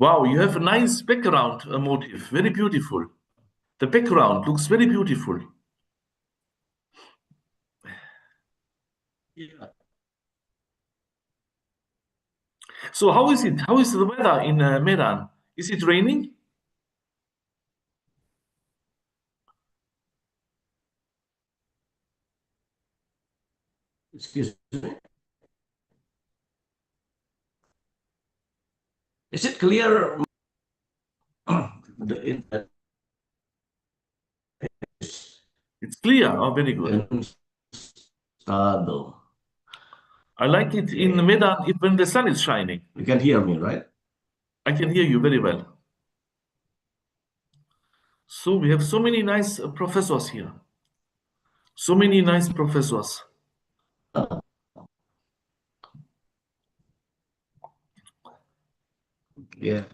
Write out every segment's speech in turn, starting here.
Wow, you have a nice background motif, very beautiful. The background looks very beautiful. Yeah. So how is it? How is the weather in Medan? Is it raining? Excuse me. Is it clear? The internet is It's clear. Oh, very good. installed. I like it in Okay. Medan when the sun is shining. You can hear me, right? I can hear you very well. So we have so many nice professors here. So many nice professors. Yeah.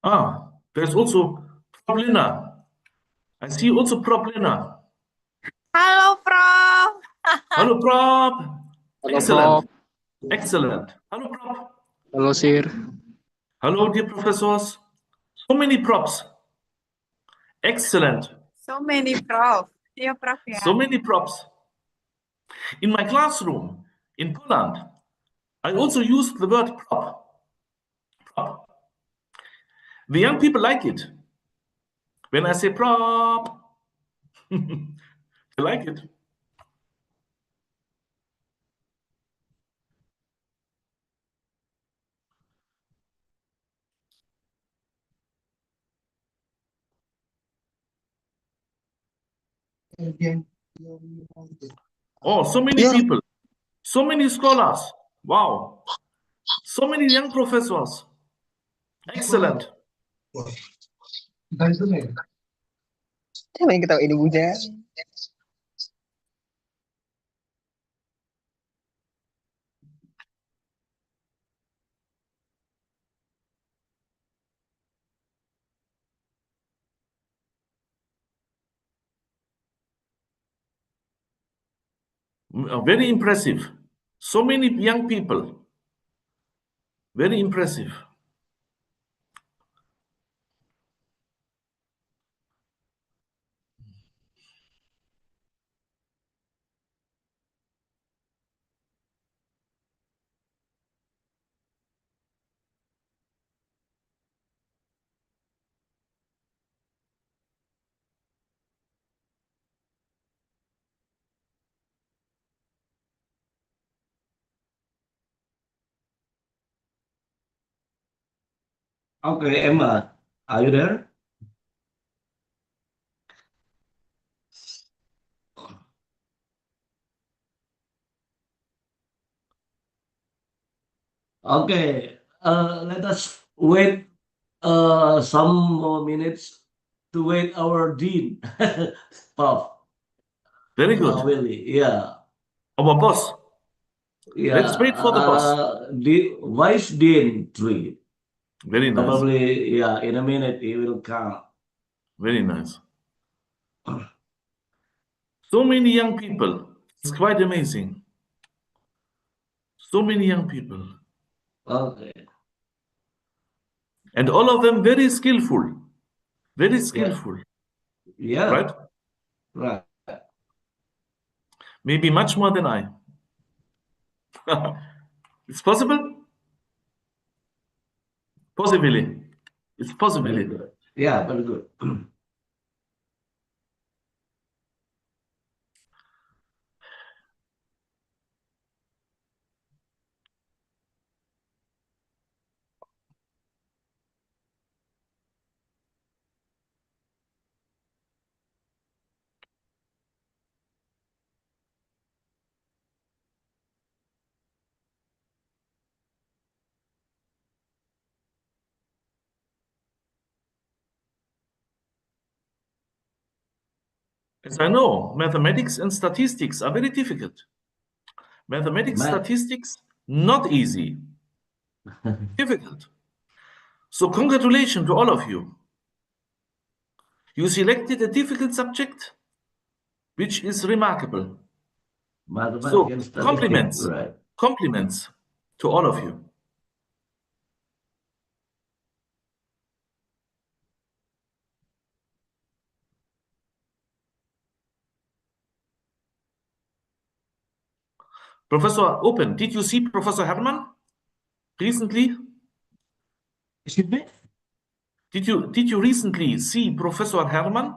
Ah, there's also Problina. I see also Problina. Halo, Prof. Hello, Prof. Halo Excellent. Prof, Excellent. Hello, Prof. halo Sir. Hello, dear professors. So many props. Excellent. So many Prof. Iya, Prof ya. So many props. In my classroom in Poland, I also use the word prop. Prop. The young people like it. When I say prop, they like it. Oh, so many people. So many scholars. Wow. So many young professors. Excellent. Siapa yang ketawa ini Buja? Very impressive. So many young people. Very impressive. Okay, Emma, are you there? Okay, let us wait some more minutes to wait our dean, Prof. Very good. Willie. Yeah. Our boss. Yeah. Let's wait for the boss. The Vice Dean 3. Very nice. Probably, yeah, in a minute he will come. Very nice. So many young people. It's quite amazing. So many young people. Okay. And all of them very skillful. Very skillful. Yeah. Right? Right. Maybe much more than I. It's possible? Possibly. It's Very possibly. good. Yeah, very good. As I know, mathematics and statistics are very difficult. Mathematics, Math. statistics, not easy. Difficult. So congratulations to all of you. You selected a difficult subject, which is remarkable. Mathematics So and statistics. compliments, Right. compliments to all of you. Professor Open, did you see Professor Hermann recently? Excuse me? Did you recently see Professor Hermann?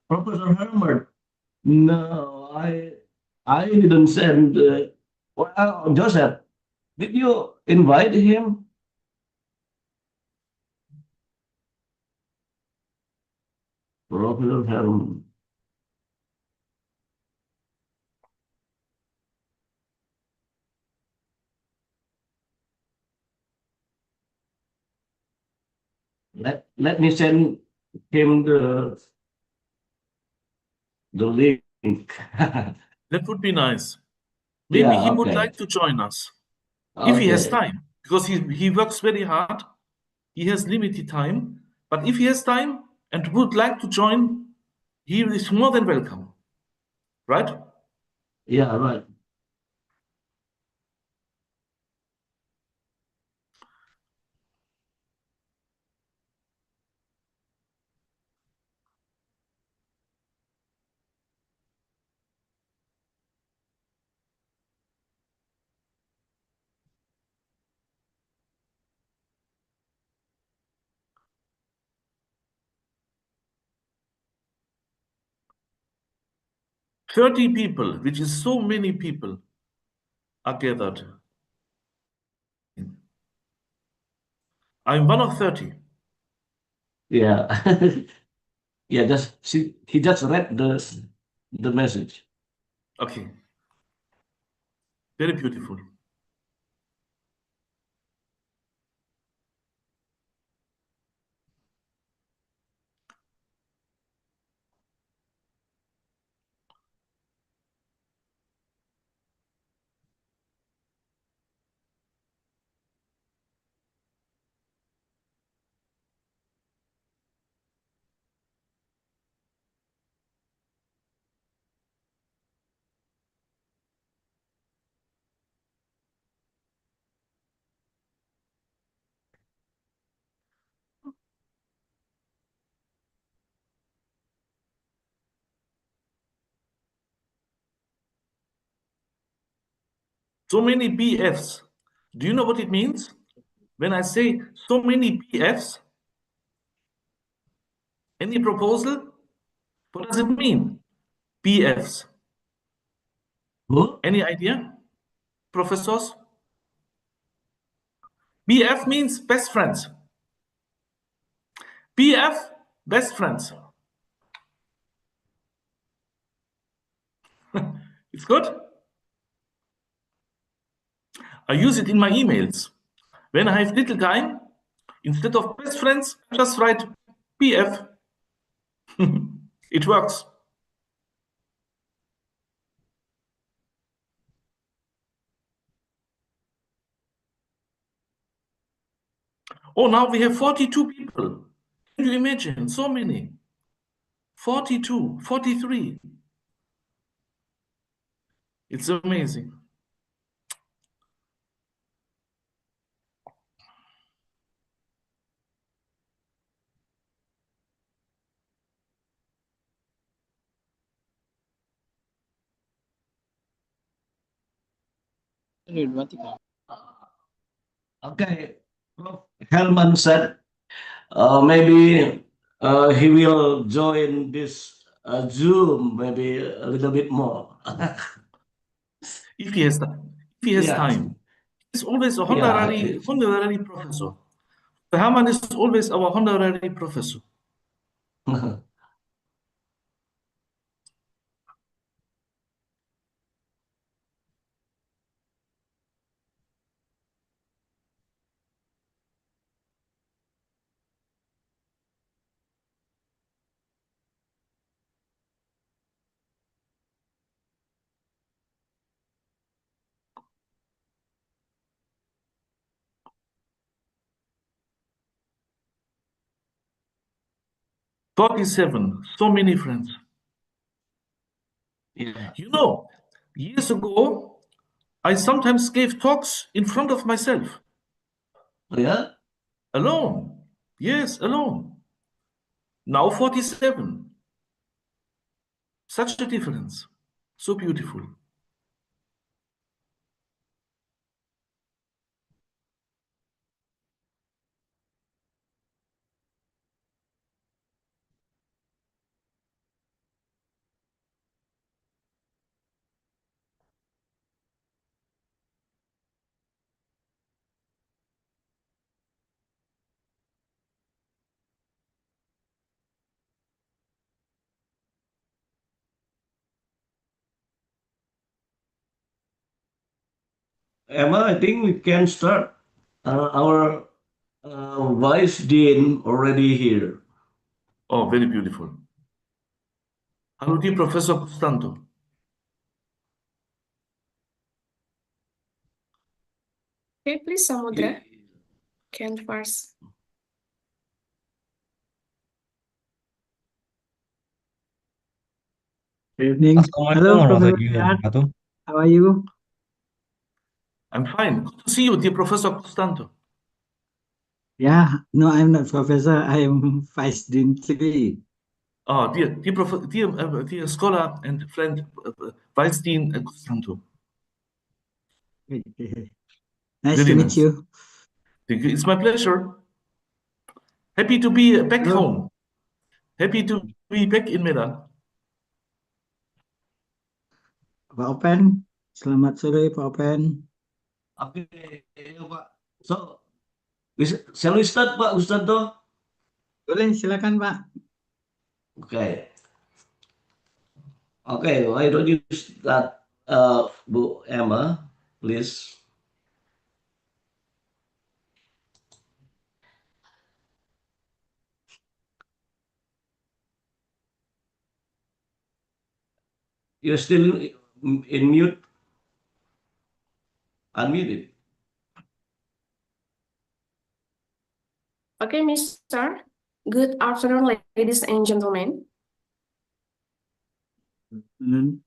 Professor Herbert. No, I didn't send. Joseph, did you invite him? Professor Herbert. Let me send him the link. That would be nice. Maybe Yeah, he would okay. like to join us. If he has time, because he works very hard, he has limited time. But if he has time and would like to join, he is more than welcome. Right? Yeah, right. "30 people, which is so many people, are gathered. I'm one of 30. Yeah. Yeah, he just read the message. Okay. Very beautiful. So many BFs. Do you know what it means? When I say so many BFs, any proposal? What does it mean? BFs. Who? Any idea, professors? BF means best friends. BF, best friends. It's good. I use it in my emails. When I have little time, instead of best friends, I just write BF. It works. Oh, now we have 42 people. Can you imagine? So many. 42, 43. It's amazing. Okay, Prof. Helman said maybe he will join this Zoom maybe a little bit more. If he has time. If he has Yeah. time. He's always a Yeah. honorary professor. Hermann is always our honorary professor. 47. So many friends. Yeah. You know, years ago, I sometimes gave talks in front of myself. Yeah. Alone. Yes, alone. Now 47. Such a difference. So beautiful. Emma, I think we can start. Our vice dean already here. Oh, very beautiful. Hallo, dear Professor Costanto. Okay, please, Samudra. Can first. Good evening. Hello, Assalamualaikum Professor warahmatullahi Gerhard. wabarakatuh. How are you? I'm fine. Good to see you, dear Professor Costanto. Yeah, no, I'm not professor. I am Vice Dean 3. Oh, dear scholar and friend, Vice Dean Costanto. Nice Very to meet nice. you. Thank you. It's my pleasure. Happy to be back Hello. home. Happy to be back in Medan. Pak Open. Selamat sore, Pak Open. Okay, Pak. So, shall we start, Pak Ustadz? Boleh, silakan, Pak. Okay. Okay, why don't you start, Bu Emma, please? You're still in mute, unmuted. Okay, Mister. Good afternoon, ladies and gentlemen. Hmm.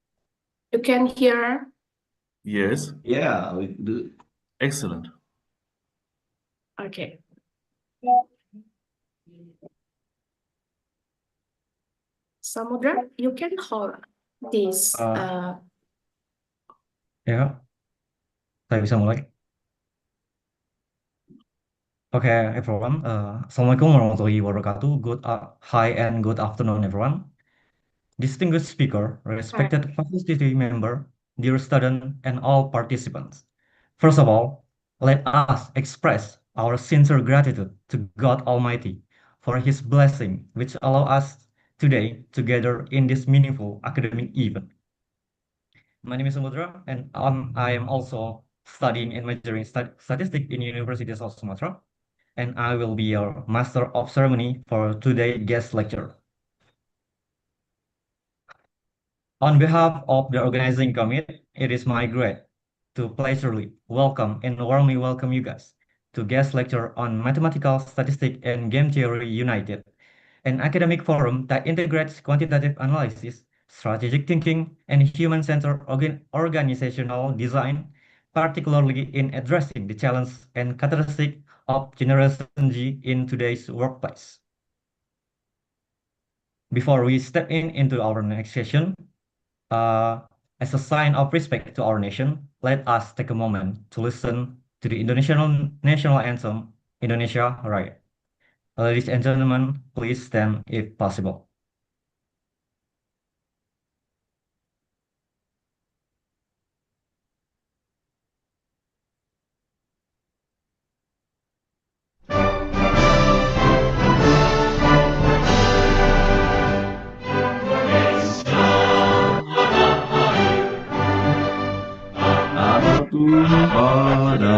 You can hear. Yes. Yeah, we do. Excellent. Okay. Samudra, you can hold this. Ya, saya bisa mulai. Okay, everyone. Assalamualaikum warahmatullahi wabarakatuh. Hi and good afternoon, everyone. Distinguished speaker, respected faculty member, dear student, and all participants. First of all, let us express our sincere gratitude to God Almighty for His blessing, which allow us today to gather in this meaningful academic event. My name is Samudra, and I am also studying and majoring statistics in University of Sumatra, and I will be your master of ceremony for today's guest lecture. On behalf of the organizing committee, it is my great to pleasurely welcome and warmly welcome you guys to guest lecture on Mathematical Statistics and Game Theory United, an academic forum that integrates quantitative analysis, strategic thinking, and human-centered organizational design, particularly in addressing the challenge and characteristic of Generation G in today's workplace. Before we step into our next session, as a sign of respect to our nation, let us take a moment to listen to the Indonesian national anthem, Indonesia Raya. Ladies and gentlemen, please stand if possible. Aku pada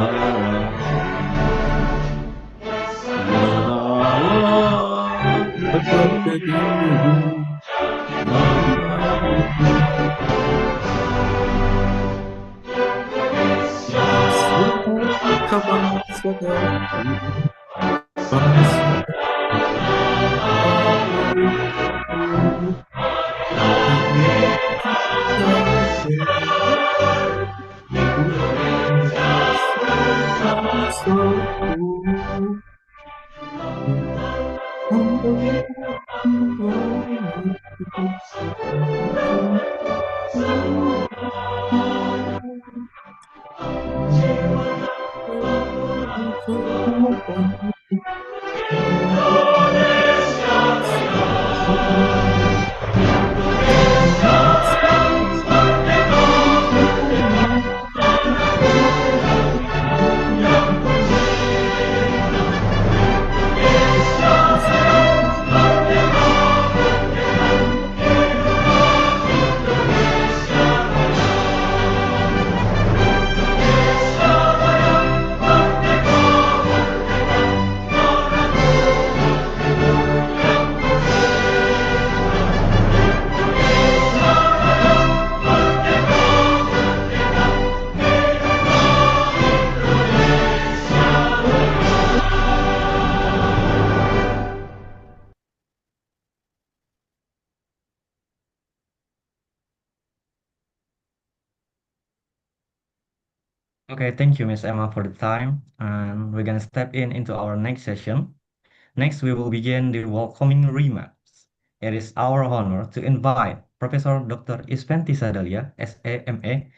Okay, thank you, Miss Emma, for the time. And we're gonna step into our next session. Next, we will begin the welcoming remarks. It is our honor to invite Professor Dr. Ispenti Sadalia, SAMA,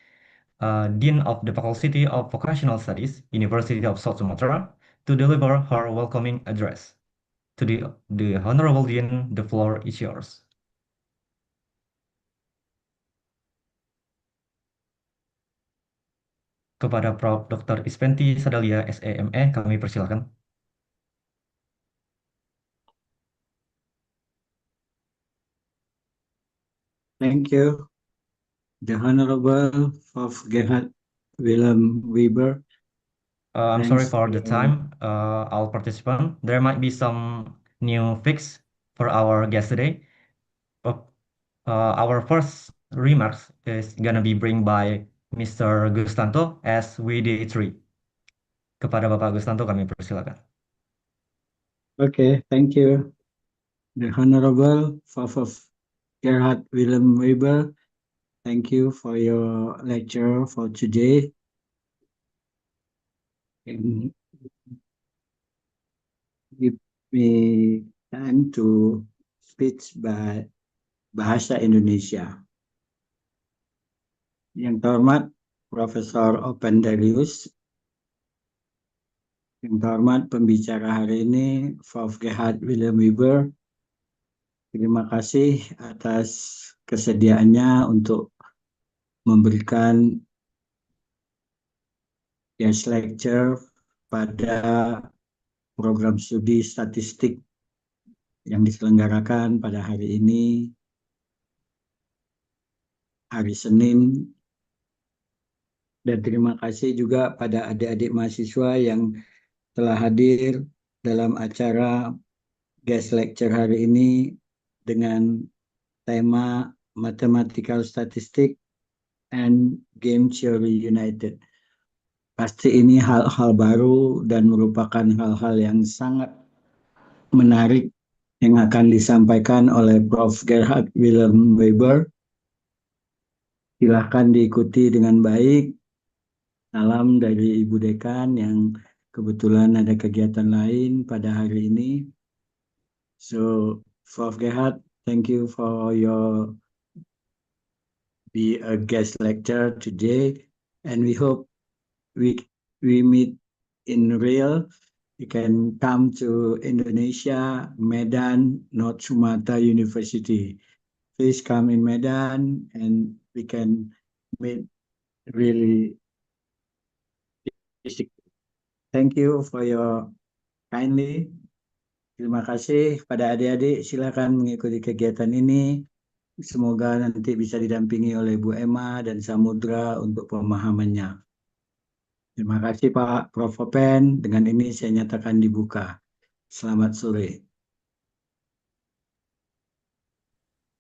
Dean of the Faculty of Vocational Studies, University of South Sumatra, to deliver her welcoming address. To the Honorable Dean, the floor is yours. Kepada Prof. Dr. Ispenti Sadalia, SAMA, kami persilakan. Thank you. The Honorable Prof. Gerhard-Wilhelm Weber. I'm sorry Thanks for the to- time, all participants. There might be some new fix for our guest today. Our first remarks is gonna be bring by Mr. Gustanto as WD3. Kepada Bapak Gustanto kami persilakan. Okay, thank you. The Honorable Prof. Gerhard-Wilhelm Weber, thank you for your lecture for today. And give me time to speak by Bahasa Indonesia. Yang terhormat Profesor Opendelius, yang terhormat pembicara hari ini Prof. Gerhard-Wilhelm Weber, terima kasih atas kesediaannya untuk memberikan guest lecture pada program studi statistik yang diselenggarakan pada hari ini, hari Senin. Dan terima kasih juga pada adik-adik mahasiswa yang telah hadir dalam acara guest lecture hari ini dengan tema Mathematical Statistics, and Game Theory United. Pasti ini hal-hal baru dan merupakan hal-hal yang sangat menarik yang akan disampaikan oleh Prof. Gerhard-Wilhelm Weber. Silahkan diikuti dengan baik. Salam dari Ibu Dekan yang kebetulan ada kegiatan lain pada hari ini. So, Prof. Gerhard, thank you for your be a guest lecturer today, and we hope we meet in real. You can come to Indonesia, Medan, North Sumatra University. Please come in Medan, and we can meet really. Thank you for your kindly. Terima kasih pada adik-adik. Silakan mengikuti kegiatan ini. Semoga nanti bisa didampingi oleh Bu Emma dan Samudra untuk pemahamannya. Terima kasih Pak Prof. Open. Dengan ini saya nyatakan dibuka. Selamat sore.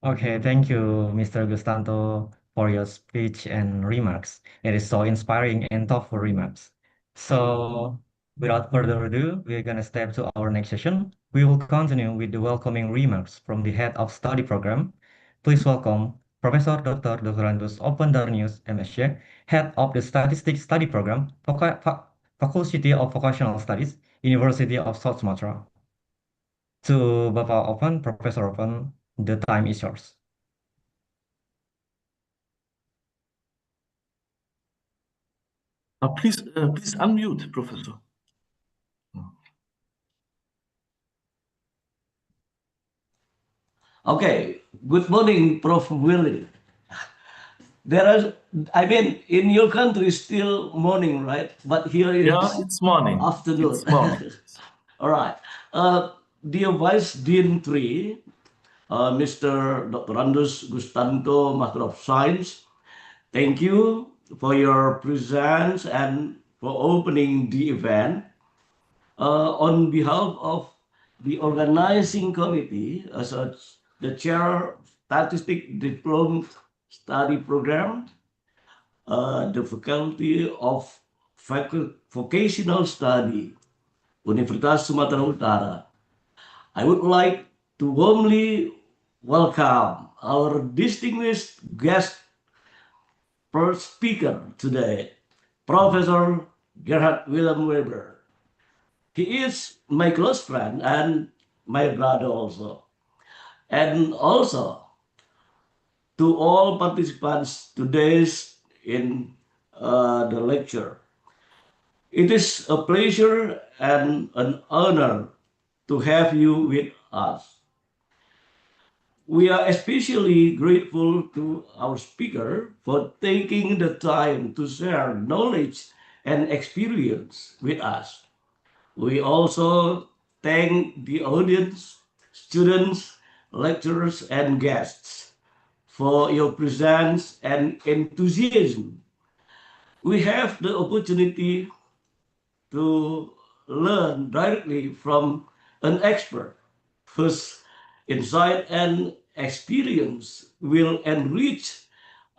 Okay, thank you, Mr. Gustanto, for your speech and remarks. It is so inspiring and thoughtful remarks. So, without further ado, we're gonna step to our next session. We will continue with the welcoming remarks from the head of study program. Please welcome Professor Dr. Dr. Open Darnius, MSc, head of the Statistics Study Program, Faculty of Vocational Studies, University of South Sumatra. To Bapak Open, Professor Open, the time is yours. Please unmute, Professor. Okay, good morning, Prof. Willie. In your country still morning, right? But here it's morning. Afternoon. It's morning. All right. Dear Vice Dean 3, Mr. Dr. Andus Gustanto, Master of Science, thank you for your presence and for opening the event. On behalf of the organizing committee, as the chair of Statistics Diploma Study Program, the Faculty of Vocational Study, Universitas Sumatera Utara, I would like to warmly welcome our distinguished guest first speaker today, Professor Gerhard-Wilhelm Weber. He is my close friend and my brother also. And also to all participants today in the lecture. It is a pleasure and an honor to have you with us. We are especially grateful to our speaker for taking the time to share knowledge and experience with us. We also thank the audience, students, lecturers, and guests for your presence and enthusiasm. We have the opportunity to learn directly from an expert whose insight and experience will enrich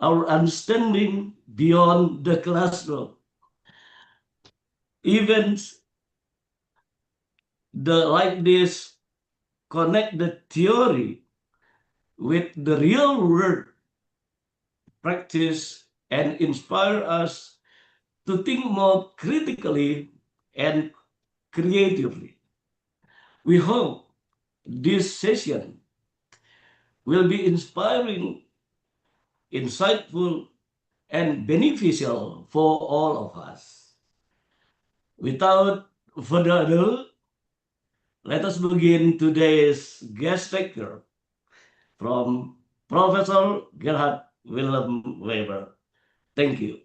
our understanding beyond the classroom. Events like this connect the theory with the real world practice and inspire us to think more critically and creatively. We hope this session will be inspiring, insightful, and beneficial for all of us. Without further ado, let us begin today's guest lecture from Professor Gerhard-Wilhelm Weber. Thank you.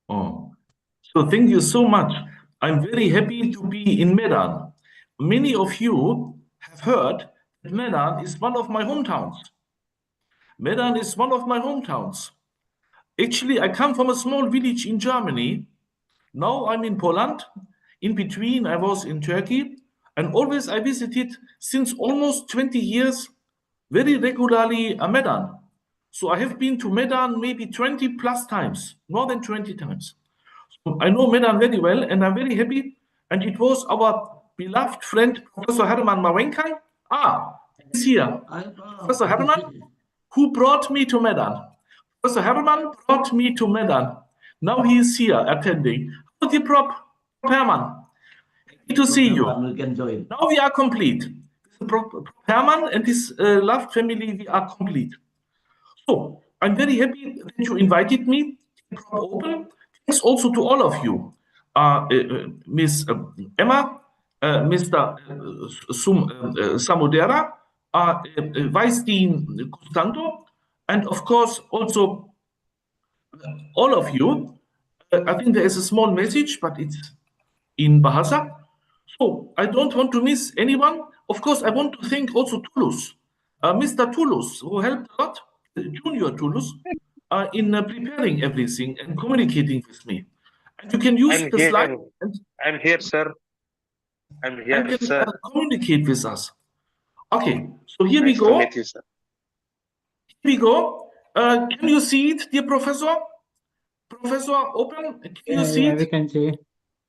So thank you so much. I'm very happy to be in Medan. Many of you have heard that Medan is one of my hometowns. Medan is one of my hometowns. Actually, I come from a small village in Germany. Now I'm in Poland. In between, I was in Turkey. And always I visited, since almost 20 years, very regularly Medan. So I have been to Medan maybe 20 plus times, more than 20 times. So I know Medan very well, and I'm very happy. And it was our beloved friend, Professor Hermann Mawenkai. He's here. Professor Hermann, who brought me to Medan. Professor Hermann brought me to Medan. Now he is here attending. How is Prof Hermann? Good to see you. We can join. Now we are complete. Prof Hermann and his loved family, we are complete. So I'm very happy that you invited me to Prof Open. Thanks also to all of you, Miss Emma, Mr. Samudera, Vice Dean Costanzo, and of course also all of you. I think there is a small message, but it's in Bahasa. So I don't want to miss anyone. Of course, I want to thank also Toulouse, Mr. Toulouse, who helped a lot, Junior Toulouse, in preparing everything and communicating with me. And you can use I'm the here. slide I'm here, sir. I'm here, and sir. communicate with us. Okay, so here we Nice go. to meet you, sir. Here we go. Can you see it, dear Professor? Professor Open, can you see Yeah, it? we can see.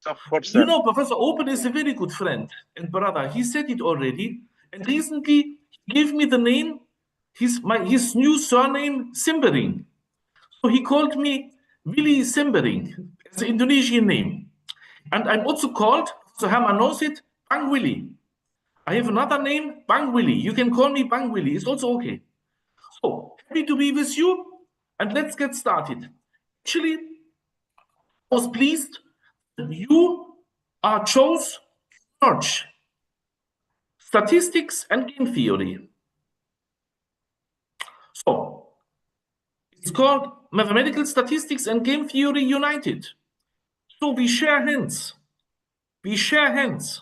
Of course, sir. You know, Professor Open is a very good friend and brother. He said it already. And recently, he gave me the name, his new surname, Simbering. So he called me Willy Simbering, as an Indonesian name. And I'm also called, so Hermann knows it, Bang Willy. I have another name, Bang Willy. You can call me Bang Willy. It's also okay. So happy to be with you. And let's get started. Actually, I was pleased that you chose to merge statistics and game theory. So it's called Mathematical Statistics and Game Theory United. So we share hands. We share hands.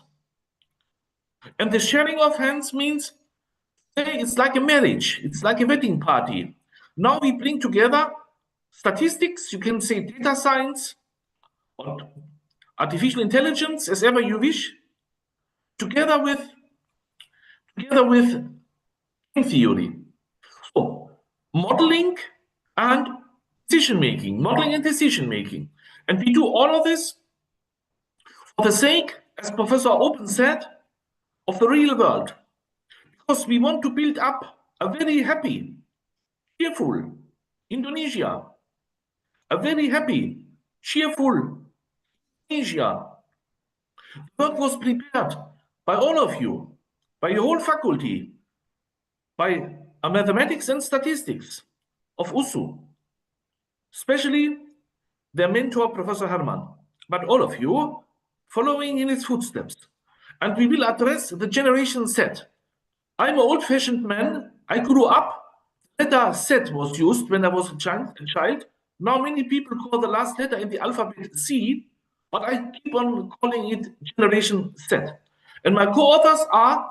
And the sharing of hands means, hey, it's like a marriage. It's like a wedding party. Now we bring together statistics, you can say data science, or artificial intelligence, as ever you wish, together with game theory. So modeling and decision making, And we do all of this for the sake, as Professor Open said, of the real world. Because we want to build up a very happy, cheerful Indonesia. A very happy, cheerful Indonesia. The work was prepared by all of you, by your whole faculty, by mathematics and statistics of USU, especially their mentor, Professor Hermann, but all of you following in his footsteps. And we will address the generation Z. I'm an old-fashioned man. I grew up, letter Z was used when I was a child. Now many people call the last letter in the alphabet C, but I keep on calling it generation Z. And my co-authors are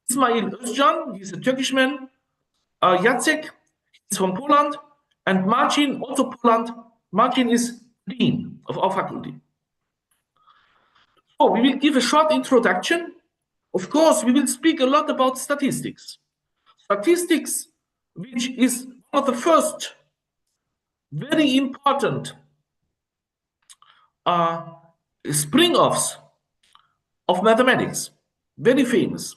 Ismail Özcan, he's a Turkish man, Jacek, he's from Poland, and Marcin, also Poland. Marcin is dean of our faculty. So we will give a short introduction. Of course, we will speak a lot about statistics. Statistics, which is one of the first very important spring-offs of mathematics, very famous.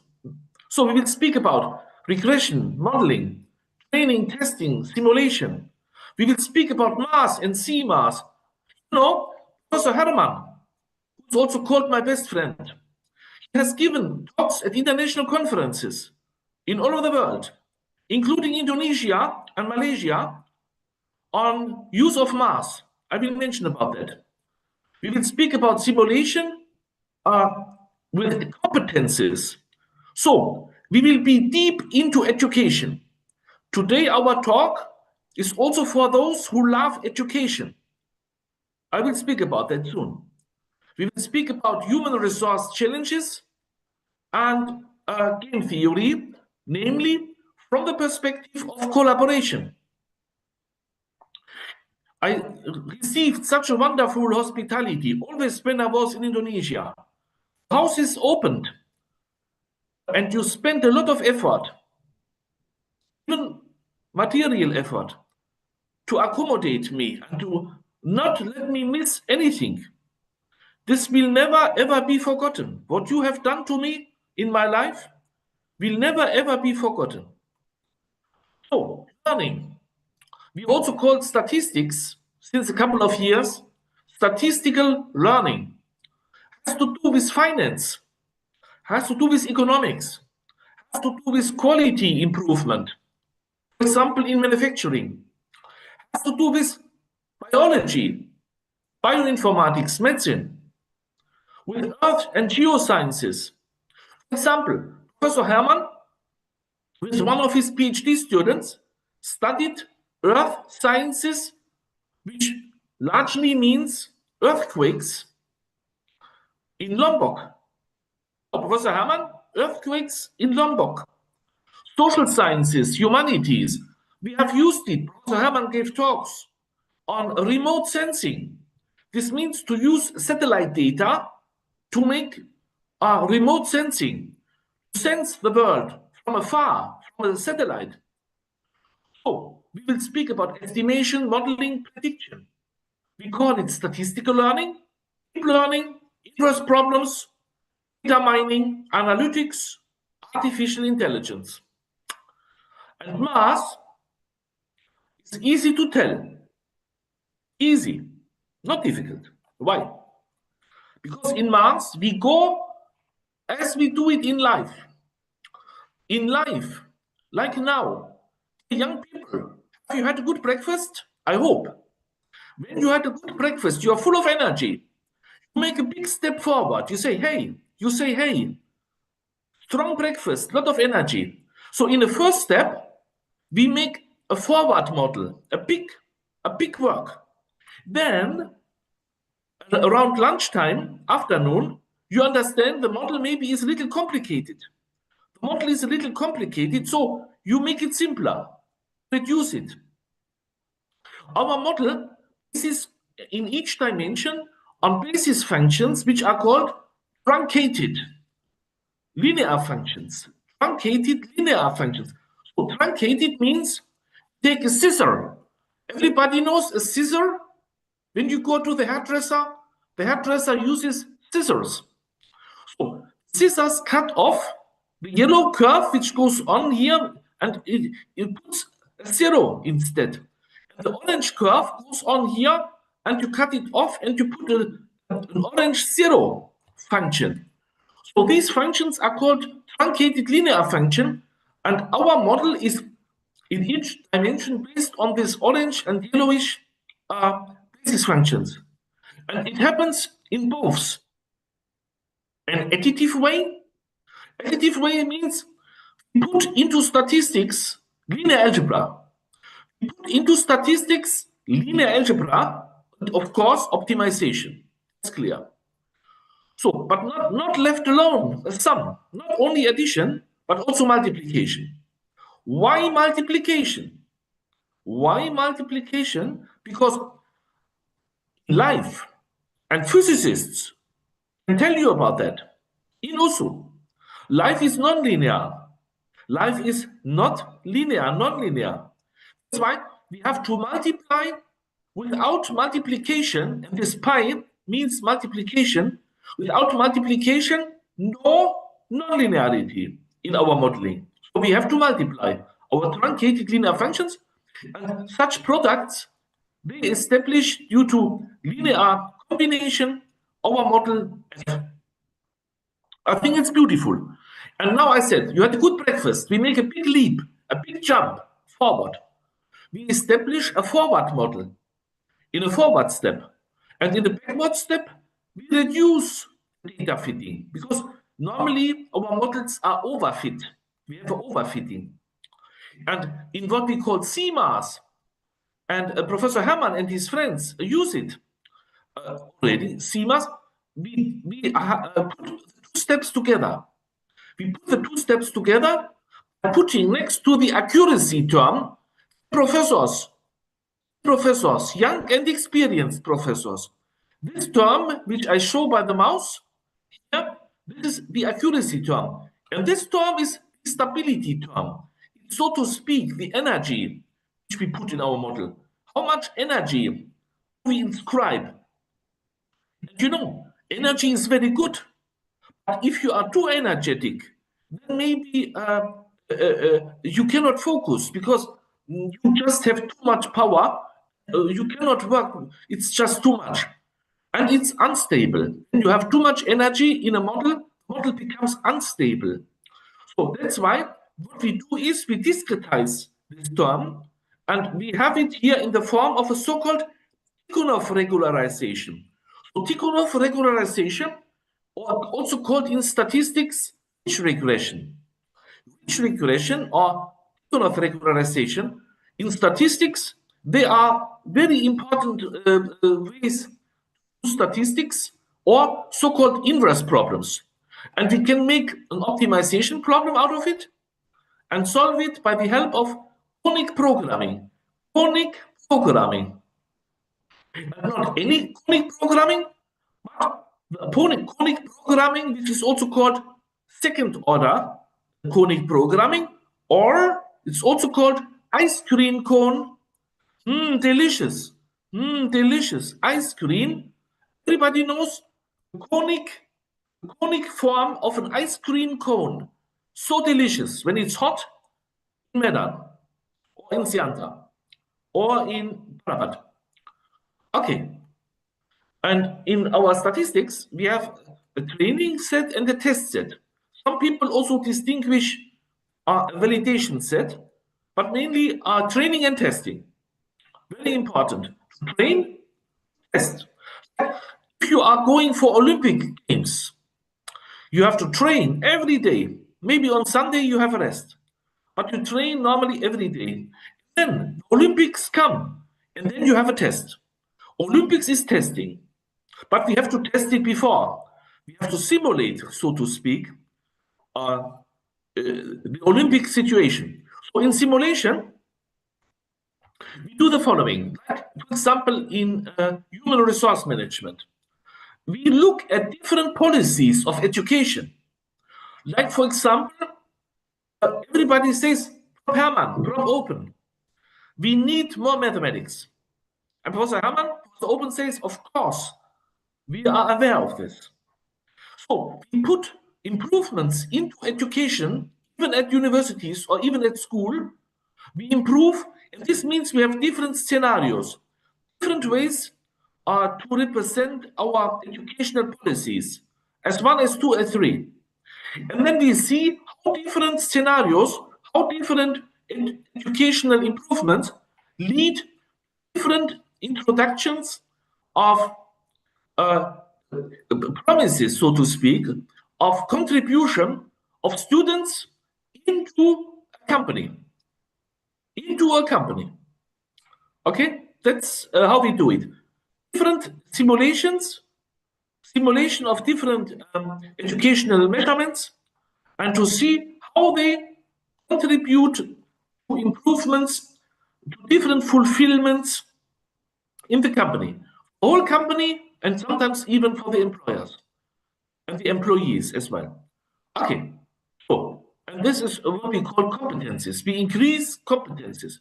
So we will speak about regression, modeling, training, testing, simulation. We will speak about mass and CMass. You know, Professor Hermann, who's also called my best friend, he has given talks at international conferences in all over the world, including Indonesia and Malaysia, on use of mass. I will mention about that. We will speak about simulation with competences. So we will be deep into education. Today our talk is also for those who love education. I will speak about that soon. We will speak about human resource challenges and game theory, namely from the perspective of collaboration. I received such a wonderful hospitality always when I was in Indonesia. Houses opened and you spent a lot of effort. Even material effort to accommodate me and to not let me miss anything. This will never ever be forgotten. What you have done to me in my life will never ever be forgotten. So, learning. We also call statistics, since a couple of years, statistical learning. Has to do with finance, has to do with economics, has to do with quality improvement. For example, in manufacturing, has to do with biology, bioinformatics, medicine, with earth and geosciences. For example, Professor Hermann, with one of his PhD students, studied earth sciences, which largely means earthquakes, in Lombok. Professor Hermann, earthquakes in Lombok. Social sciences, humanities, we have used it. Professor Hermann gave talks on remote sensing. This means to use satellite data to make remote sensing, to sense the world from afar, from a satellite. So we will speak about estimation, modeling, prediction. We call it statistical learning, deep learning, inverse problems, data mining, analytics, artificial intelligence. And math is easy to tell. Easy, not difficult. Why? Because in math, we go as we do it in life. In life, like now, young people, have you had a good breakfast? I hope. When you had a good breakfast, you are full of energy. You make a big step forward. You say, hey. Strong breakfast, lot of energy. So in the first step, we make a forward model, a big work. Then, around lunchtime, afternoon, you understand the model maybe is a little complicated. The model is a little complicated, so you make it simpler, reduce it. Our model is in each dimension on basis functions which are called truncated linear functions. Truncated linear functions. So truncated means take a scissor. Everybody knows a scissor. When you go to the hairdresser uses scissors. So scissors cut off the yellow curve which goes on here, and it puts a zero instead. And the orange curve goes on here, and you cut it off and you put an orange zero function. So these functions are called truncated linear function, and our model is in each dimension based on this orange and yellowish basis functions. And it happens in both an additive way. Additive way means we put into statistics linear algebra. We put into statistics linear algebra, and of course optimization. That's clear. So, but not left alone, a sum, not only addition, but also multiplication. Why multiplication? Why multiplication? Because life and physicists can tell you about that. In USU, life is non-linear. Life is not linear, non-linear. That's why we have to multiply without multiplication, and this pi means multiplication. Without multiplication, no non-linearity in our modeling. So we have to multiply our truncated linear functions, and such products, they establish due to linear combination our model. I think it's beautiful. And now I said, you had a good breakfast. We make a big leap, a big jump forward. We establish a forward model in a forward step. And in the backward step, we reduce data fitting, because normally our models are overfit. We have overfitting. And in what we call CMAS, and Professor Hermann and his friends use it already, CMAS, we put the two steps together. We put the two steps together by putting next to the accuracy term professors, young and experienced professors. This term, which I show by the mouse, here, this is the accuracy term. And this term is the stability term. So to speak, the energy which we put in our model? How much energy do we inscribe? You know, energy is very good, but if you are too energetic, then maybe you cannot focus because you just have too much power. You cannot work. It's just too much. And it's unstable. When you have too much energy in a model, the model becomes unstable. So that's why what we do is we discretize this term, and we have it here in the form of a so-called Tikhonov regularization. So Tikhonov regularization, or also called in statistics ridge regression. Ridge regression or Tikhonov regularization in statistics, they are very important ways to statistics or so-called inverse problems. And we can make an optimization problem out of it and solve it by the help of conic programming. Conic programming. Not any conic programming, but the conic programming, which is also called second order conic programming, or it's also called ice cream cone. Delicious. Delicious. Ice cream. Everybody knows the conic form of an ice cream cone. So delicious when it's hot in Medan, or in Sianta, or in Parapat. Okay. And in our statistics, we have a training set and a test set. Some people also distinguish a validation set, but mainly training and testing. Very important. To train, test. If you are going for Olympic Games, you have to train every day. Maybe on Sunday you have a rest, but you train normally every day. Then the Olympics come, and then you have a test. Olympics is testing, but we have to test it before. We have to simulate, so to speak, the Olympic situation. So in simulation, we do the following. Like, for example, in human resource management, we look at different policies of education. Like, for example, everybody says, Prof. Hermann, Prof. Open, we need more mathematics. And Professor Hermann, Professor Open says, of course, we are aware of this. So we put improvements into education, even at universities or even at school. We improve, and this means we have different scenarios, different ways to represent our educational policies, as 1, as 2, as 3. And then we see how different scenarios, how different educational improvements lead to different introductions of promises, so to speak, of contribution of students into a company. Okay, that's how we do it. Different simulations, simulation of different educational measurements, and to see how they contribute to improvements, to different fulfillments in the company. The whole company, and sometimes even for the employers and the employees as well. Okay, so, and this is what we call competencies. We increase competencies.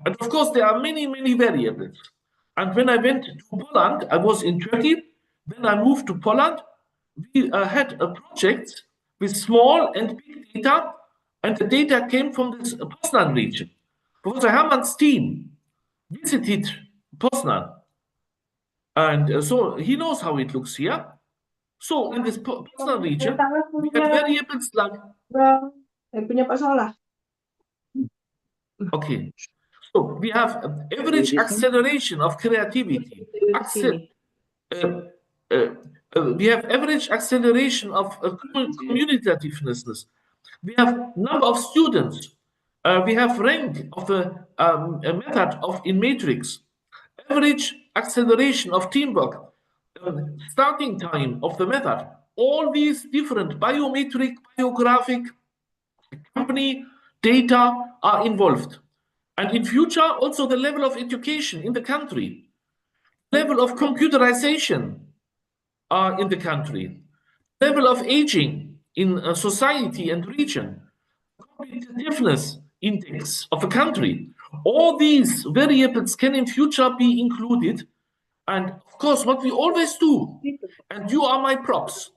And of course, there are many, many variables. And when I went to Poland, I was in Turkey, then I moved to Poland. We had a project with small and big data, and the data came from this Poznan region. Professor Hermann's team visited Poznan. And so he knows how it looks here. So in this Poznan region, we have variables like... Okay. So we have average acceleration of creativity. We have average acceleration of communicativeness. We have number of students. We have rank of a method in matrix. Average acceleration of teamwork. Starting time of the method. All these different biometric, biographic, company data are involved. And in future, also the level of education in the country, level of computerization in the country, level of aging in a society and region, competitiveness index of a country. all these variables can in future be included. And of course, what we always do, and you are my props,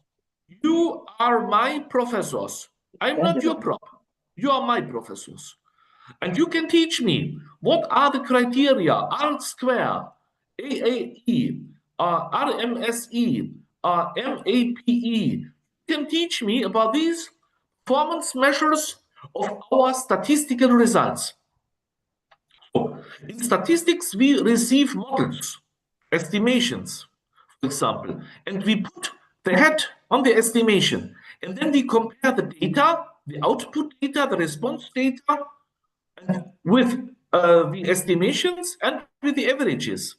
you are my professors. I'm not your prop. You are my professors. And you can teach me what are the criteria, R square, AAE, RMSE, MAPE. You can teach me about these performance measures of our statistical results. So, in statistics, we receive models, estimations, for example, and we put the head on the estimation, and then we compare the data, the output data, the response data, with the estimations and with the averages.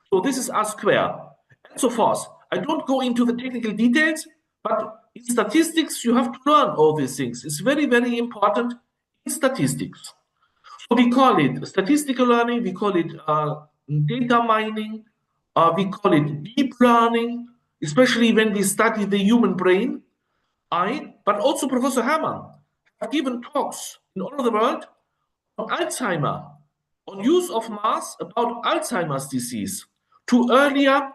So this is R square and so forth. I don't go into the technical details, but in statistics, you have to learn all these things. It's very, very important in statistics. So we call it statistical learning, we call it data mining, we call it deep learning, especially when we study the human brain. But also Professor Hermann have given talks in all over the world on Alzheimer, on use of mass about Alzheimer's disease, to earlier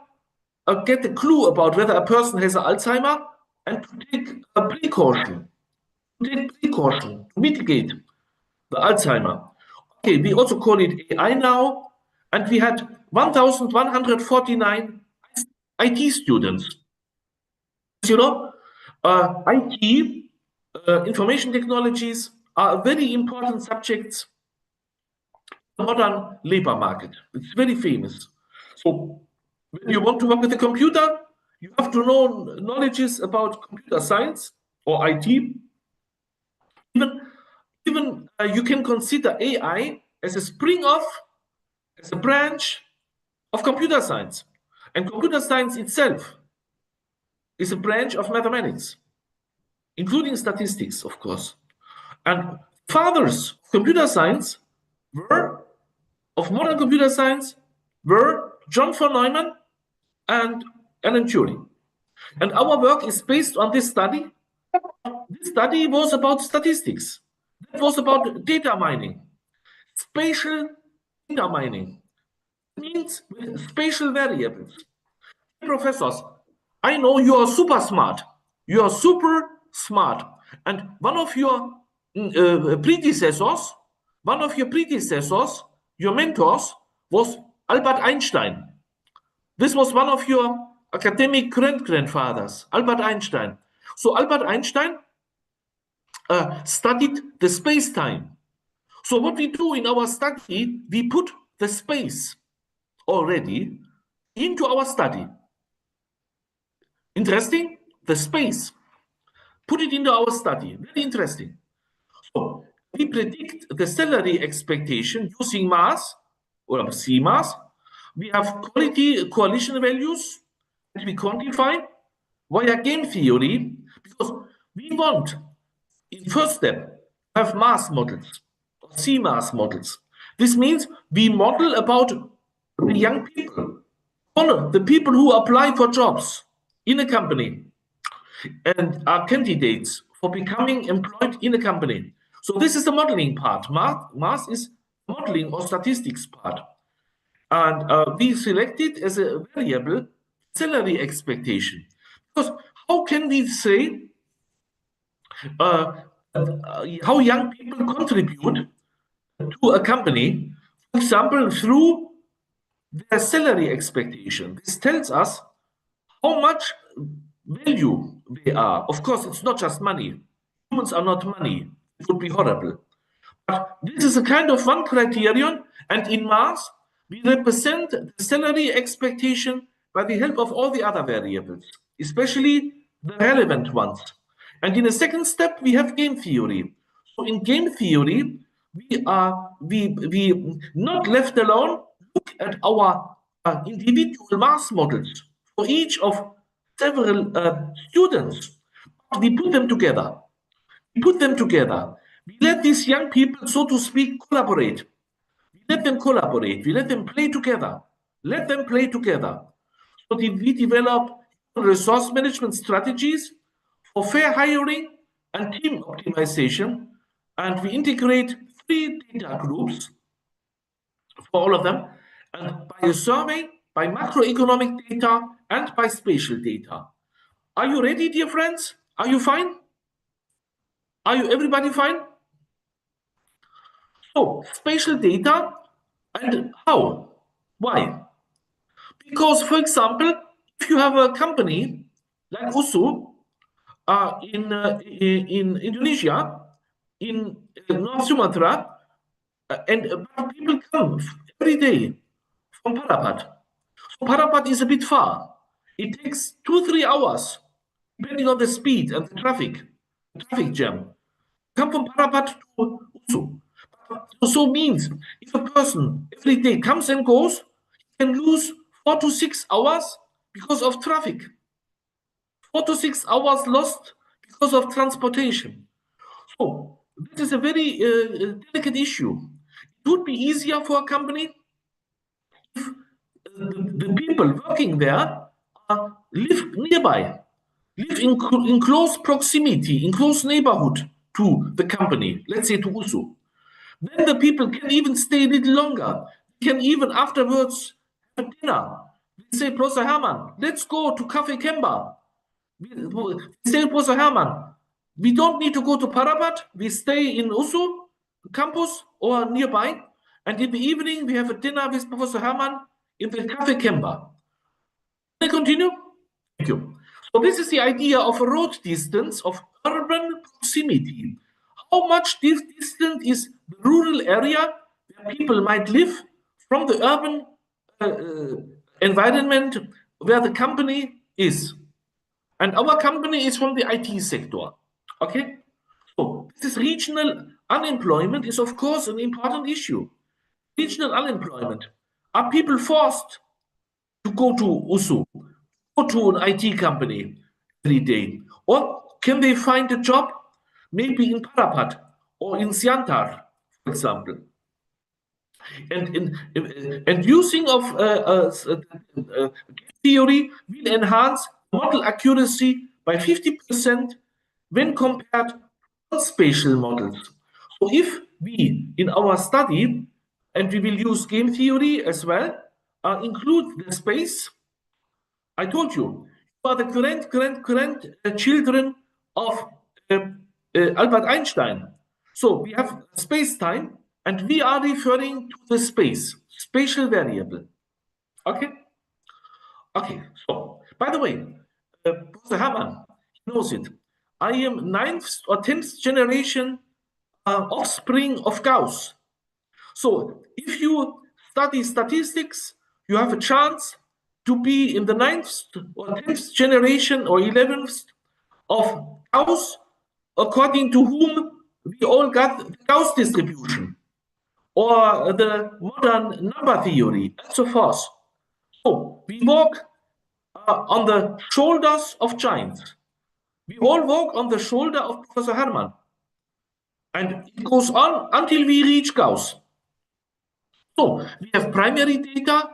get a clue about whether a person has Alzheimer and to take a precaution, to mitigate the Alzheimer. Okay, we also call it AI now, and we had 1,149 IT students. You know, IT, information technologies are very important subjects in the modern labor market. It's very famous. So when you want to work with a computer, you have to know knowledges about computer science or IT. Even you can consider AI as a spring-off, as a branch of computer science. And computer science itself is a branch of mathematics, including statistics, of course. And fathers of computer science of modern computer science were John von Neumann and Alan Turing. And our work is based on this study. This study was about statistics. It was about data mining, spatial data mining. It means with spatial variables. Professors, I know you are super smart. You are super smart. And one of your predecessors, your mentors, was Albert Einstein. This was one of your academic grandfathers, Albert Einstein. So Albert Einstein studied the space-time. So what we do in our study, we put the space already into our study. Interesting? The space. Put it into our study. Very interesting. So we predict the salary expectation using mass or C-mass. We have quality coalition values that we quantify via game theory, because we want, in first step, to have mass models, or C-mass models. This means we model about the young people, the people who apply for jobs in a company and are candidates for becoming employed in a company. So this is the modeling part. Mass is modeling or statistics part. And we selected as a variable salary expectation. Because how can we say how young people contribute to a company, for example, through their salary expectation? This tells us how much value they are. Of course, it's not just money. Humans are not money. It would be horrible. But this is a kind of one criterion, and in mass, we represent the salary expectation by the help of all the other variables, especially the relevant ones. And in a second step, we have game theory. So in game theory, we not left alone look at our individual mass models for each of several students. We put them together. We let these young people, so to speak, collaborate. We let them collaborate. We let them play together. So we develop resource management strategies for fair hiring and team optimization. And we integrate 3 data groups for all of them, and by a survey, by macroeconomic data, and by spatial data. Are you ready, dear friends? Are you fine? Are you everybody fine? So, spatial data and how? Why? Because, for example, if you have a company like USU in Indonesia, in North Sumatra, and people come every day from Parapat. So Parapat is a bit far. It takes 2-3 hours, depending on the speed and the traffic jam. Come from Parapat to Usu. So means if a person every day comes and goes, he can lose 4 to 6 hours because of traffic. 4 to 6 hours lost because of transportation. So this is a very delicate issue. It would be easier for a company if the people working there live nearby, live in close proximity, in close neighborhood to the company, let's say to USU. Then the people can even stay a little longer. They can even afterwards have dinner. They say, Professor Hermann, let's go to Cafe Kemba. We say, Professor Hermann, we don't need to go to Parapat. We stay in USU campus or nearby. And in the evening, we have a dinner with Professor Hermann in the Cafe Kemba. Can I continue? Thank you. So this is the idea of a road distance of urban proximity. How much this distance is the rural area where people might live from the urban environment where the company is. And our company is from the IT sector. Okay? So this regional unemployment is, of course, an important issue. Regional unemployment. Are people forced to go to USU, go to an IT company every day? Or can they find a job maybe in Parapat or in Siantar, for example? And using of theory will enhance model accuracy by 50% when compared to spatial models. So if we, in our study, and we will use game theory as well, include the space, I told you, you are the current children of Albert Einstein. So we have space-time, and we are referring to the space, spatial variable. Okay? Okay, so, by the way, Professor Hermann knows it. I am 9th or 10th generation offspring of Gauss. So if you study statistics, you have a chance to be in the 9th or 10th generation or 11th of Gauss, according to whom we all got the Gauss distribution or the modern number theory and so forth. So we walk on the shoulders of giants. We all walk on the shoulder of Professor Hermann. And it goes on until we reach Gauss. So we have primary data,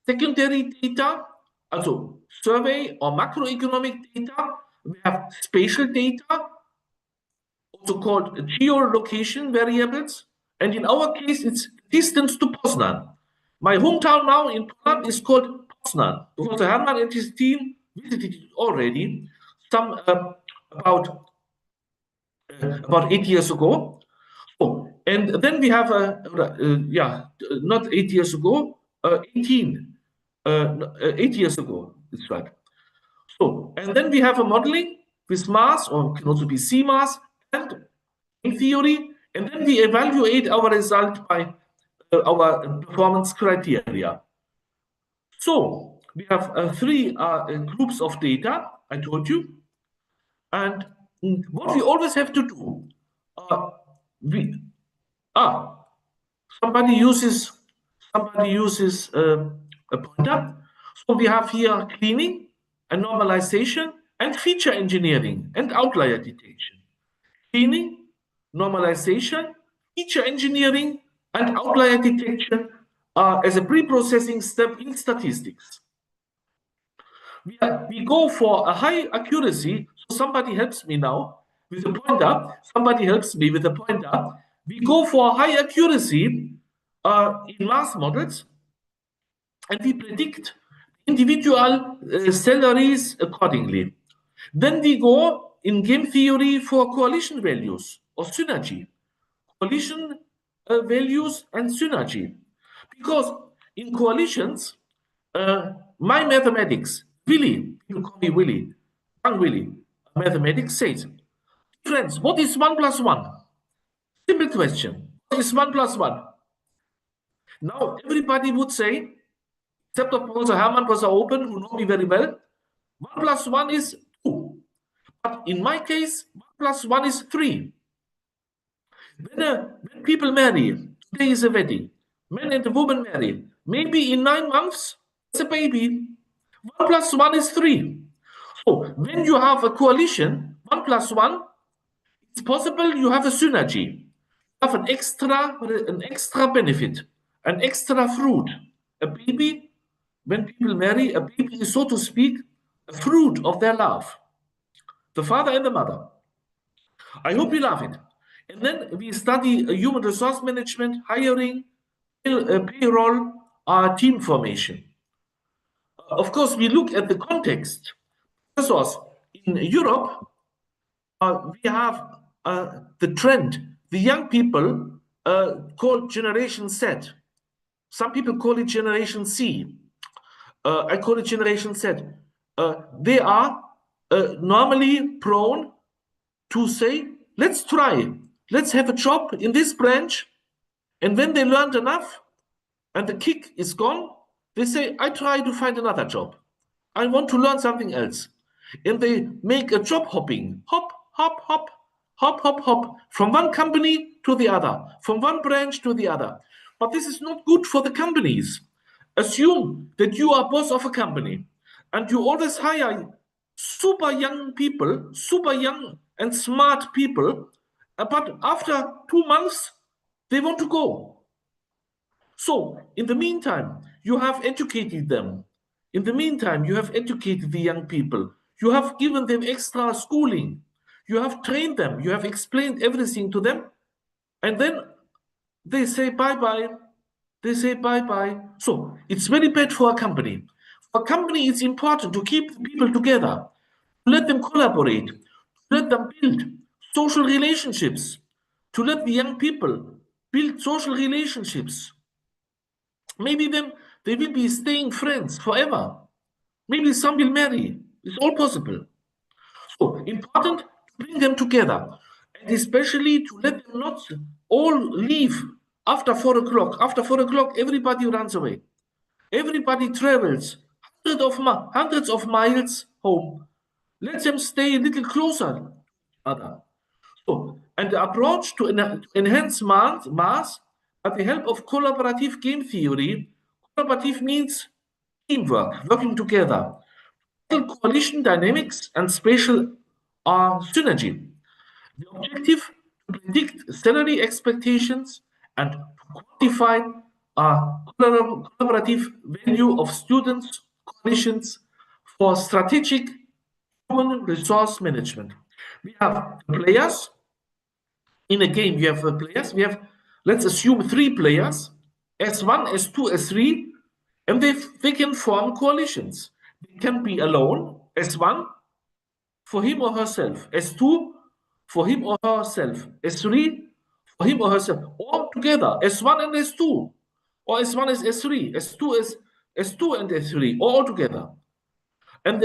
secondary data, also survey or macroeconomic data. We have spatial data, also called geolocation variables. And in our case, it's distance to Poznan. My hometown now in Poland is called Poznan. Professor Hermann and his team visited it already some about 8 years ago. Oh, and then we have not 8 years ago, 8 years ago. That's right. So, and then we have a modeling with mass, or can also be C mass, and in theory, and then we evaluate our result by our performance criteria. So we have 3 groups of data, I told you, and what we always have to do, somebody uses a pointer. So we have here cleaning and normalization and feature engineering and outlier detection. Cleaning, normalization, feature engineering, and outlier detection as a pre-processing step in statistics. We go for a high accuracy. So somebody helps me now with the pointer. Somebody helps me with the pointer. We go for high accuracy in mass models, and we predict individual salaries accordingly. Then we go in game theory for coalition values or synergy. Coalition values and synergy. Because in coalitions, my mathematics, Willy, you call me Willy, young Willy, mathematics says, friends, what is 1 plus 1? Simple question. What is 1 plus 1? Now, everybody would say, except of Professor Hermann, Professor Open, who know me very well, 1 plus 1 is 2. But in my case, 1 plus 1 is 3. When people marry, today is a wedding, man and a woman marry, maybe in 9 months, it's a baby. 1 plus 1 is 3. So when you have a coalition, 1 plus 1, it's possible you have a synergy. You have an extra benefit, an extra fruit. A baby, when people marry, a baby is, so to speak, a fruit of their love. The father and the mother. I hope you love it. And then we study human resource management, hiring, payroll, team formation. Of course, we look at the context. Professors, in Europe, we have the trend. The young people called Generation Z. Some people call it Generation C. I call it Generation Z. They are normally prone to say, let's try. Let's have a job in this branch. And when they learned enough and the kick is gone, they say, I try to find another job. I want to learn something else. And they make a job hopping. Hop, hop, hop, hop, hop, hop. From one company to the other. From one branch to the other. But this is not good for the companies. Assume that you are boss of a company. And you always hire super young people, super young and smart people, but after 2 months, they want to go. So, in the meantime, you have educated them. In the meantime, you have educated the young people. You have given them extra schooling. You have trained them. You have explained everything to them. And then they say bye-bye. They say bye-bye. So, it's very bad for a company. For a company, it's important to keep people together. Let them collaborate, let them build social relationships, to let the young people build social relationships. Maybe then they will be staying friends forever. Maybe some will marry. It's all possible. So important to bring them together, and especially to let them not all leave after 4 o'clock. After 4 o'clock, everybody runs away. Everybody travels hundreds of miles home. Let them stay a little closer to each other. So, and the approach to enhance mass at the help of collaborative game theory. Collaborative means teamwork, working together. Coalition dynamics and spatial synergy. The objective to predict salary expectations and to quantify collaborative value of students' coalitions for strategic human resource management. We have players. In a game, you have players. We have, let's assume 3 players, S1, S2, S3, and they can form coalitions. They can be alone, S1, for him or herself, S2, for him or herself, S3, for him or herself, or together, S1 and S2, or S1 is S3, S2 is S2 and S3, or all together. And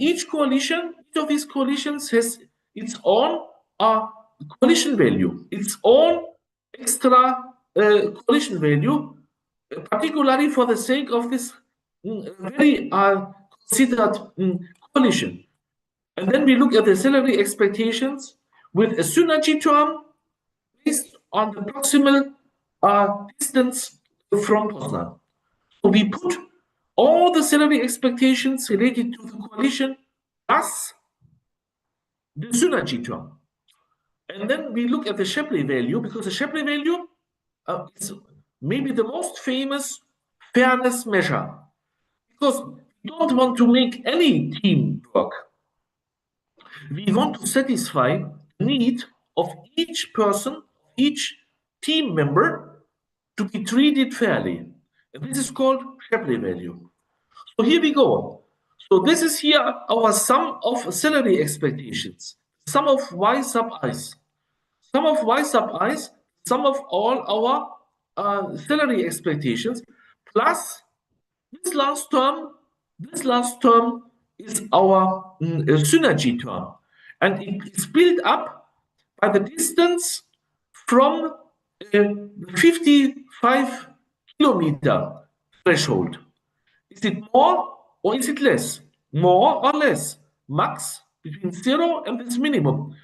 each coalition, each of these coalitions has its own coalition value, its own extra coalition value, particularly for the sake of this very considered coalition. And then we look at the salary expectations with a synergy term based on the proximal distance from Poznan. So we put all the salary expectations related to the coalition plus the synergy term. And then we look at the Shapley value, because the Shapley value is maybe the most famous fairness measure. Because we don't want to make any team work. We want to satisfy the need of each person, each team member, to be treated fairly. And this is called Shapley value. So here we go. So this is here our sum of salary expectations, sum of y sub i's, sum of y sub i's, sum of all our salary expectations, plus this last term is our synergy term, and it is built up by the distance from 55 kilometer threshold. Is it more or is it less? More or less? Max between 0 and this minimum.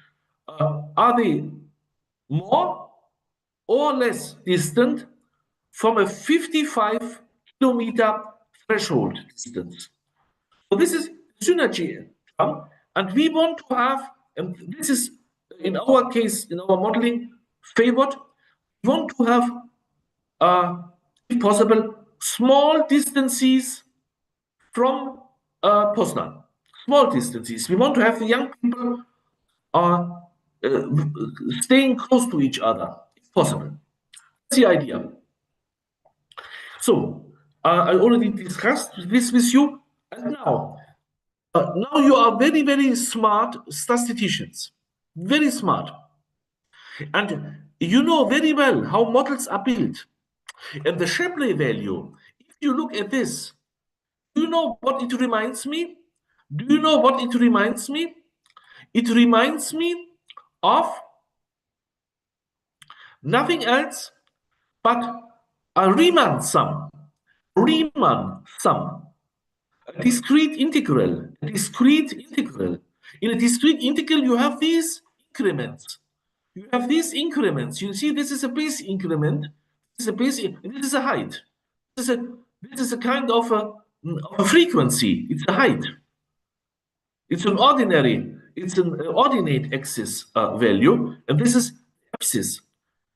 Are they more or less distant from a 55 kilometer threshold distance? So this is synergy term, and we want to have, and this is in our case, in our modeling, favored. We want to have, if possible, small distances from Poznan. Small distances. We want to have the young people staying close to each other, if possible. That's the idea. So I already discussed this with you, and now you are very, very smart statisticians, very smart, and you know very well how models are built. And the Shapley value, if you look at this, do you know what it reminds me? Do you know what it reminds me? It reminds me of nothing else but a Riemann sum. Riemann sum. A discrete integral. A discrete integral. In a discrete integral, you have these increments. You have these increments. You see, this is a base increment. This is a base. This is a height. This is a kind of a frequency. It's a height. It's an ordinary. It's an ordinate axis value, and this is axis,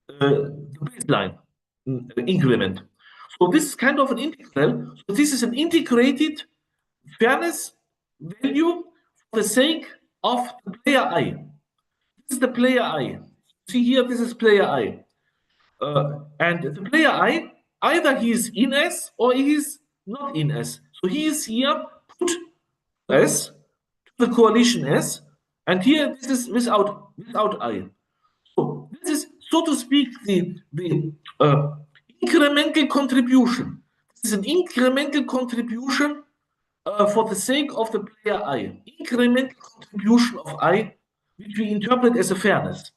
the baseline increment. So this is kind of an integral. So this is an integrated fairness value for the sake of the player I. This is the player I. See here, this is player I. And the player I, either he is in S or he is not in S. So he is here put S to the coalition S, and here this is without I. So this is, so to speak, the incremental contribution. This is an incremental contribution for the sake of the player I. Incremental contribution of I, which we interpret as a fairness.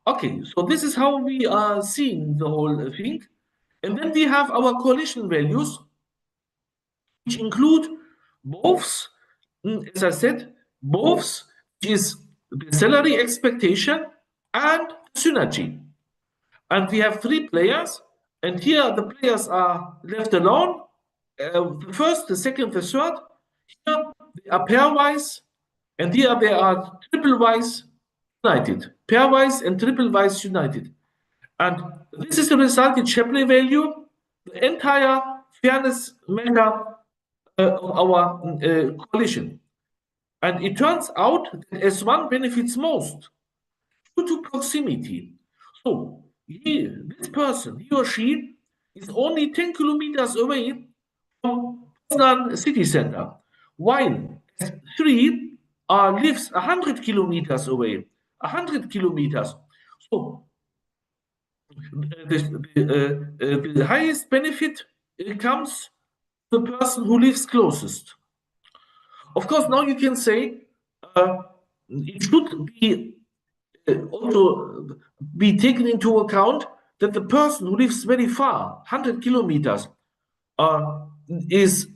Okay, so this is how we are seeing the whole thing. And then we have our coalition values, which include both, as I said, both, which is the salary expectation and synergy. And we have 3 players, and here the players are left alone. The first, the second, the third. Here they are pairwise, and here they are triple-wise united. Pairwise and triple-wise united. And this is the resulting Shapley value, the entire fairness measure of our coalition. And it turns out that S1 benefits most due to proximity. So this person, he or she, is only 10 kilometers away from Poznan city center, while S3 lives 100 kilometers away. 100 kilometers. So the highest benefit comes to the person who lives closest. Of course, now you can say it should be also be taken into account that the person who lives very far, 100 kilometers, is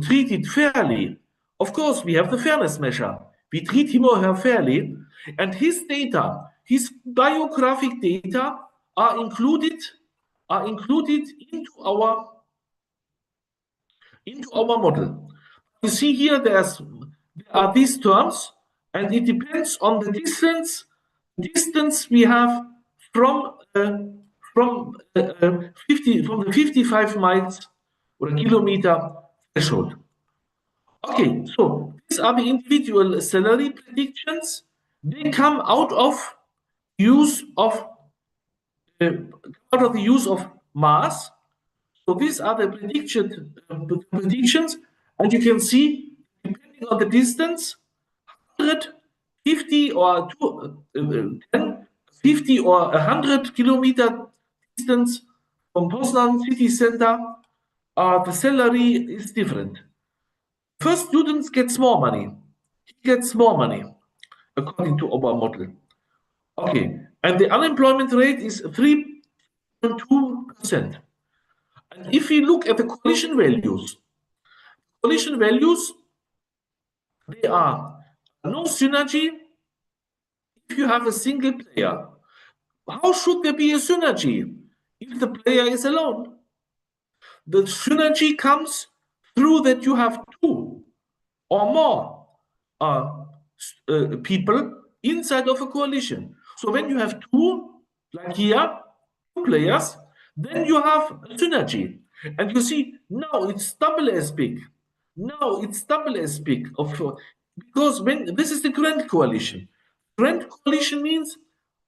treated fairly. Of course, we have the fairness measure. We treat him or her fairly, and his data, his biographic data, are included into our model. You see here, there are these terms, and it depends on the distance we have from the 55 miles or a kilometer threshold. Okay, so these are the individual salary predictions. They come out of the use of mass. So these are the predictions, and you can see, depending on the distance, 150 or 10, 50 or 100 kilometer distance from Poznan city center, the salary is different. First students gets more money. He gets more money, according to our model. Okay, and the unemployment rate is 3.2%. And if we look at the coalition values, they are no synergy if you have a single player. How should there be a synergy if the player is alone? The synergy comes through that you have two or more people inside of a coalition. So when you have two, like here, two players, then you have a synergy. And you see, now it's double as big. Now it's double as big because when this is the grand coalition. Grand coalition means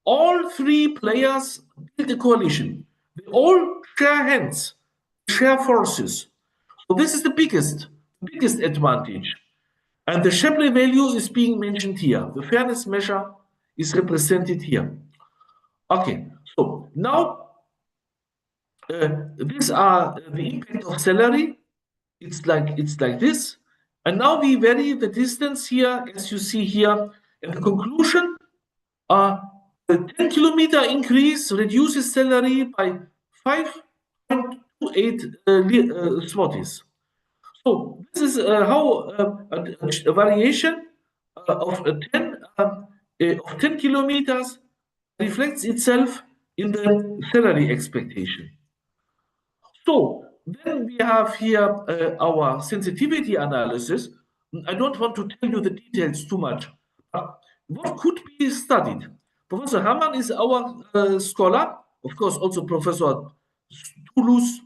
all three players build a coalition. They all share hands, share forces. So this is the biggest advantage. And the Shapley value is being mentioned here. The fairness measure is represented here. Okay, so now these are the impact of salary. It's like this. And now we vary the distance here, as you see here. And the conclusion, the 10 kilometer increase reduces salary by 5.28 zlotys. So this is how a variation of 10 kilometers reflects itself in the salary expectation. So then we have here our sensitivity analysis. I don't want to tell you the details too much. What could be studied? Professor Hermann is our scholar, of course, also Professor Toulouse,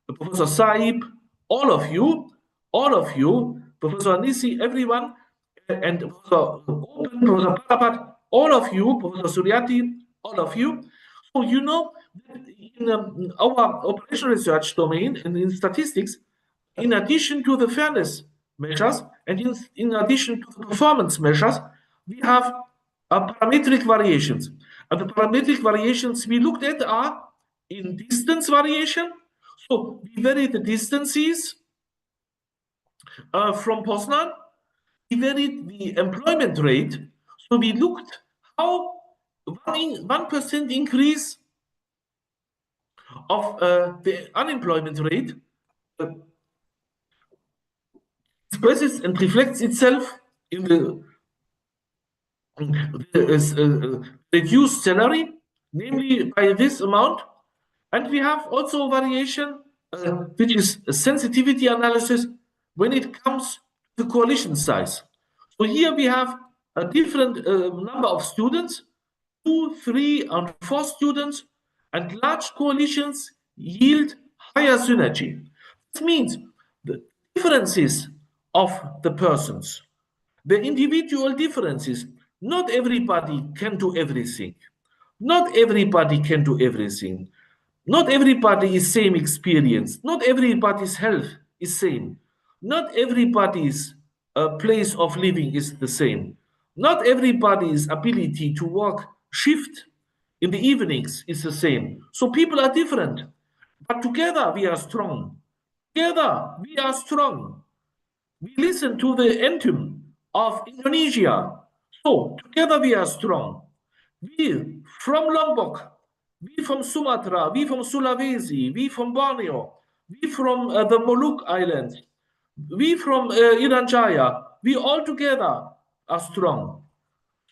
Professor Saib, all of you, Professor Nisi, everyone, and Professor Open, Professor Parapat, all of you, Professor Suryati, all of you. So you know, in our operational research domain and in statistics, in addition to the fairness measures and in addition to the performance measures, we have parametric variations. And the parametric variations we looked at are in distance variation. So we vary the distances from Poznan. We varied the employment rate. So we looked how 1% increase of the unemployment rate expresses and reflects itself in the reduced salary, namely by this amount. And we have also variation, which is a sensitivity analysis when it comes to coalition size. So here we have a different number of students, 2, 3, and 4 students, and large coalitions yield higher synergy. This means the differences of the persons, the individual differences. Not everybody can do everything. Not everybody can do everything. Not everybody is same experience. Not everybody's health is same. Not everybody's place of living is the same. Not everybody's ability to work shift in the evenings is the same. So people are different. But together we are strong. Together we are strong. We listen to the anthem of Indonesia. So together we are strong. We from Lombok, we from Sumatra, we from Sulawesi, we from Borneo, we from the Molucca Islands, we from Irian Jaya, we all together are strong.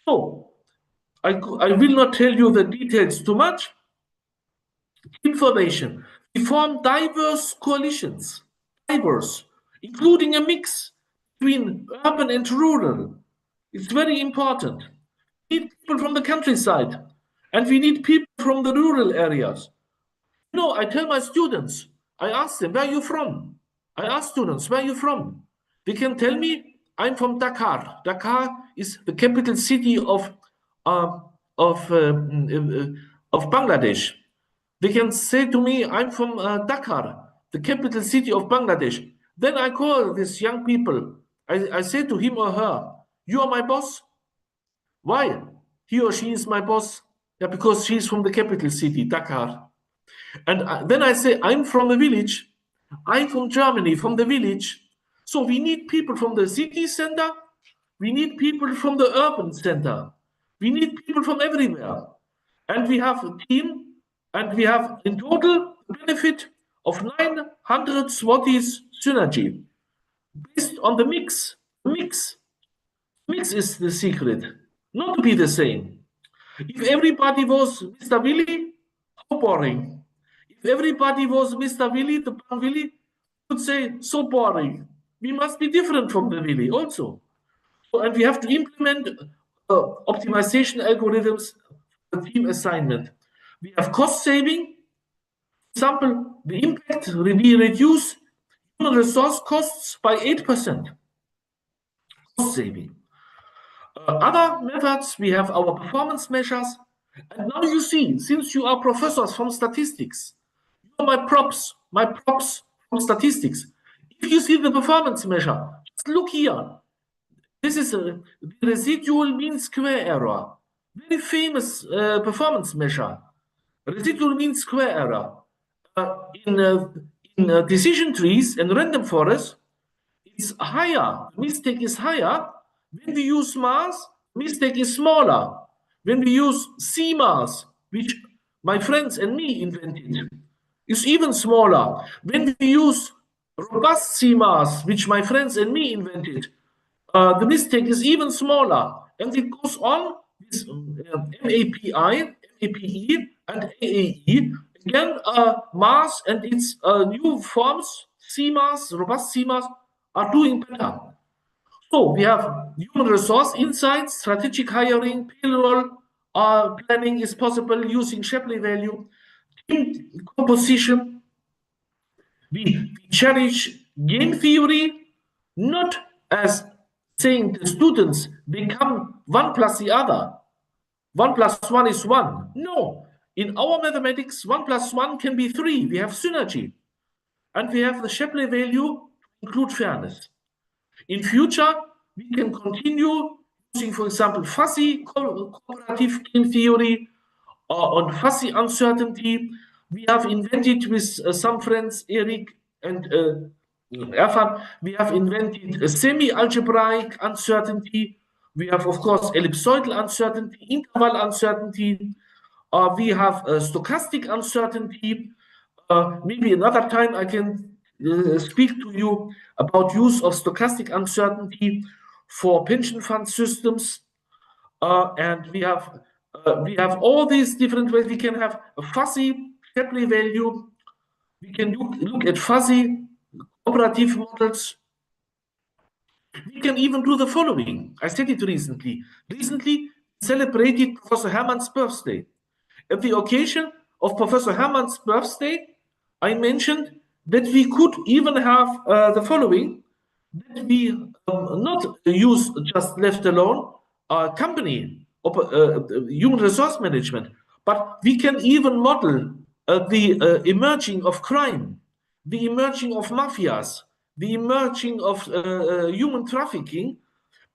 So I will not tell you the details too much. Information. We form diverse coalitions, diverse, including a mix between urban and rural. It's very important. We need people from the countryside, and we need people from the rural areas. You know, I tell my students, I ask them, where are you from? I ask students, where are you from? They can tell me, I'm from Dakar. Dakar is the capital city of Bangladesh. They can say to me, I'm from Dhaka, the capital city of Bangladesh. Then I call these young people. I say to him or her, you are my boss? Why? He or she is my boss. Yeah, because she's from the capital city, Dhaka. And then I say, I'm from a village. I'm from Germany, from the village. So we need people from the city center. We need people from the urban center. We need people from everywhere. And we have a team, and we have in total a benefit of 900 zlotys synergy based on the mix. Mix is the secret, not to be the same. If everybody was Mr. Willy, how boring. If everybody was Mr. Willy, the Pan Willy would say, so boring. We must be different from the Willy also. And we have to implement optimization algorithms for team assignment. We have cost saving. For example, the impact, we reduce human resource costs by 8%. Cost saving. Other methods, we have our performance measures. And now you see, since you are professors from statistics, you are my props from statistics. If you see the performance measure, just look here. This is the residual mean square error. Very famous performance measure. Residual mean square error. In decision trees and random forests, it's higher. The mistake is higher. When we use mass, mistake is smaller. When we use CMAS, which my friends and me invented, is even smaller. When we use robust CMAS, which my friends and me invented, the mistake is even smaller. And it goes on with MAPI, MAPE, and AAE. Again, mass and its new forms, CMAS, robust CMAS, are doing better. So we have human resource insights, strategic hiring, payroll planning is possible using Shapley value, team composition. We cherish game theory, not as saying the students become one plus the other. 1 plus 1 is 1. No, in our mathematics, 1 plus 1 can be 3. We have synergy. And we have the Shapley value to include fairness. In future, we can continue using, for example, fuzzy cooperative game theory on fuzzy uncertainty. We have invented with some friends, Eric and Erfan, we have invented a semi-algebraic uncertainty. We have, of course, ellipsoidal uncertainty, interval uncertainty. We have stochastic uncertainty. Maybe another time I can speak to you about use of stochastic uncertainty for pension fund systems. And we have all these different ways. We can have a fuzzy Shapley value. We can look at fuzzy cooperative models. We can even do the following. I said it recently. Recently celebrated Professor Hermann's birthday. At the occasion of Professor Hermann's birthday, I mentioned that we could even have the following, that we not use just left alone company, human resource management, but we can even model the emerging of crime, the emerging of mafias, the emerging of human trafficking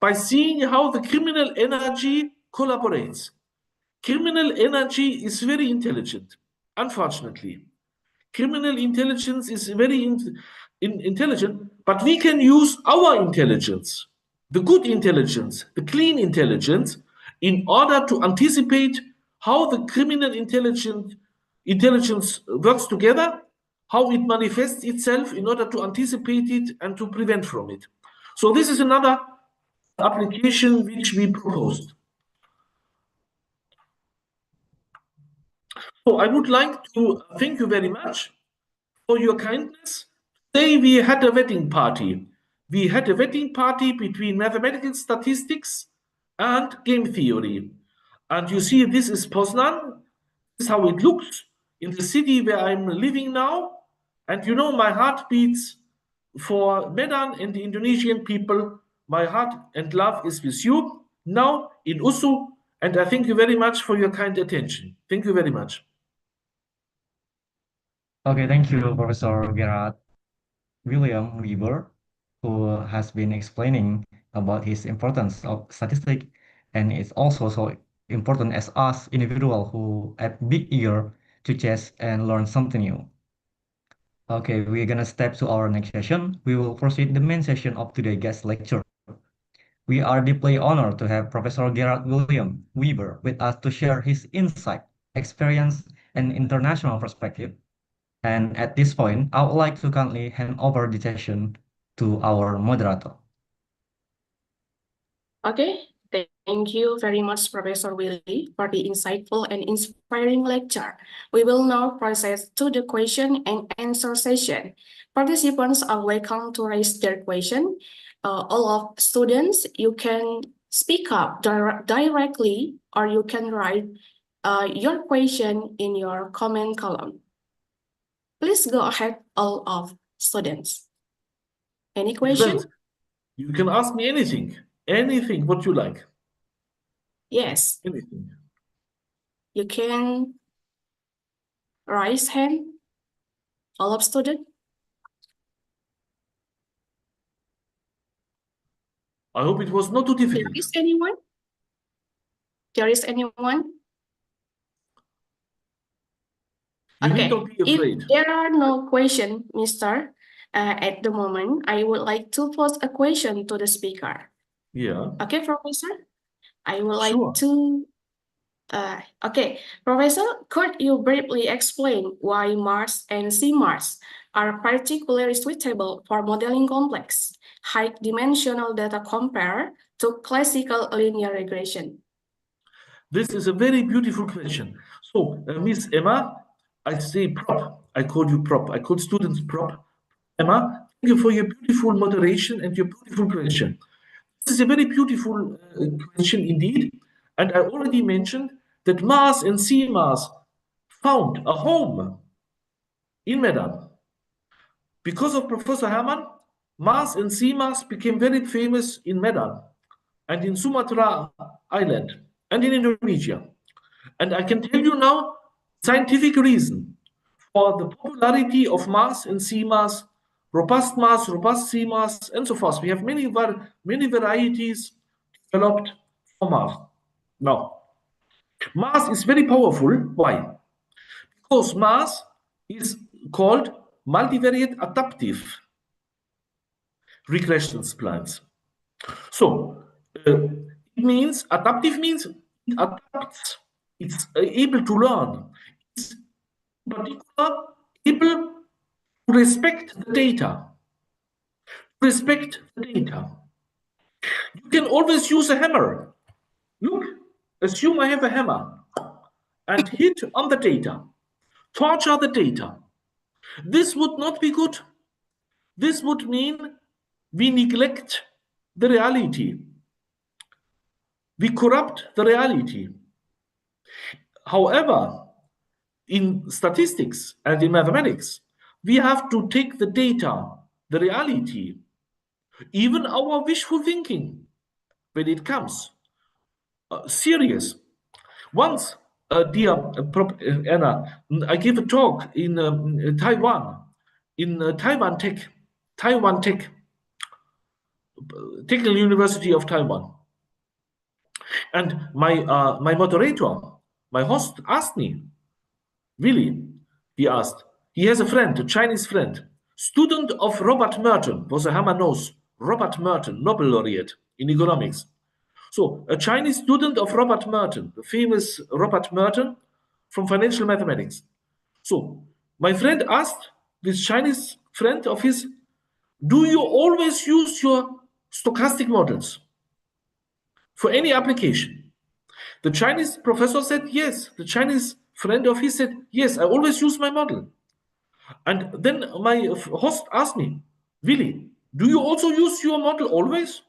by seeing how the criminal energy collaborates. Criminal energy is very intelligent, unfortunately. Criminal intelligence is very intelligent, but we can use our intelligence, the good intelligence, the clean intelligence, in order to anticipate how the criminal intelligence works together, how it manifests itself in order to anticipate it and to prevent from it. So this is another application which we proposed. So I would like to thank you very much for your kindness. Today we had a wedding party. We had a wedding party between mathematical statistics and game theory. And you see, this is Poznan. This is how it looks in the city where I'm living now. And you know, my heart beats for Medan and the Indonesian people. My heart and love is with you now in Usu. And I thank you very much for your kind attention. Thank you very much. Okay, thank you, Professor Gerhard-Wilhelm Weber, who has been explaining about his importance of statistics, and it's also so important as us individual who are big eager to chase and learn something new. Okay, we're gonna step to our next session. We will proceed the main session of today's guest lecture. We are deeply honored to have Professor Gerhard-Wilhelm Weber with us to share his insight, experience, and international perspective. And at this point, I would like to kindly hand over the session to our moderator. Okay, thank you very much, Professor Willie, for the insightful and inspiring lecture. We will now proceed to the question and answer session. Participants are welcome to raise their question. All of students, you can speak up directly, or you can write your question in your comment column. Please go ahead, all of students. Any question? Friends, you can ask me anything what you like. Yes, Anything. you can raise hand, all of students. I hope it was not too There difficult. is anyone? There is anyone? You need Okay, not be if afraid. there are no questions, Mister, at the moment, I would like to pose a question to the speaker. Yeah, Okay, Professor? I would like sure. to, okay, Professor, could you briefly explain why Mars and CMARS are particularly suitable for modeling complex, high-dimensional data compared to classical linear regression? This is a very beautiful question. So, Miss Emma, I say prop. I call you prop. I call students prop. Emma, thank you for your beautiful moderation and your beautiful question. This is a very beautiful question indeed. And I already mentioned that Mars and CMARS found a home in Medan. Because of Professor Hermann, Mars and CMARS became very famous in Medan and in Sumatra Island and in Indonesia. And I can tell you now scientific reason for the popularity of Mars and CMARS, robust Mars, robust CMARS, and so forth. We have many varieties developed for Mars. Now, Mars is very powerful. Why? Because Mars is called multivariate adaptive regression splines. So it means adaptive means it adapts. It's able to learn. It's in particular able to respect the data. Respect the data. You can always use a hammer. Look, assume I have a hammer and hit on the data, torture the data. This would not be good. This would mean we neglect the reality. We corrupt the reality. However, in statistics and in mathematics, we have to take the data, the reality, even our wishful thinking, when it comes serious. Once, dear Anna, I gave a talk in Taiwan, in Taiwan Tech, Technical University of Taiwan. And my moderator, my host, asked me, really, he asked, he has a friend, a Chinese friend, student of Robert Merton, Professor Hermann knows, Robert Merton, Nobel laureate in economics. So a Chinese student of Robert Merton, the famous Robert Merton from financial mathematics. So my friend asked this Chinese friend of his, do you always use your stochastic models for any application? The Chinese professor said, yes. The Chinese friend of his said, yes, I always use my model. And then my host asked me, Willy, do you also use your model always?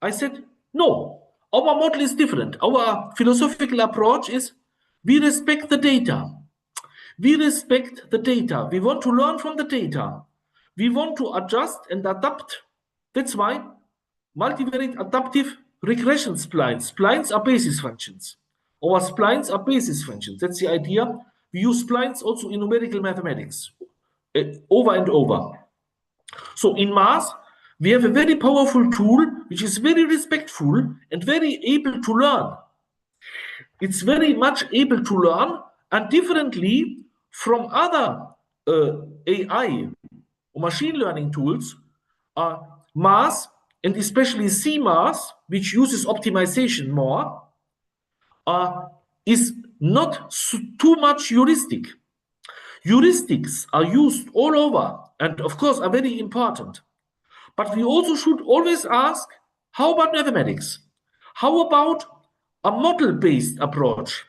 I said, no, our model is different. Our philosophical approach is we respect the data. We respect the data. We want to learn from the data. We want to adjust and adapt. That's why multivariate adaptive regression splines. Splines are basis functions. Our splines are basis functions. That's the idea. We use splines also in numerical mathematics, over and over. So in math, we have a very powerful tool, which is very respectful and very able to learn. It's very much able to learn, and differently from other AI or machine learning tools, math, and especially C math, which uses optimization more, is not too much heuristic. Heuristics are used all over and of course are very important. But we also should always ask, how about mathematics? How about a model-based approach?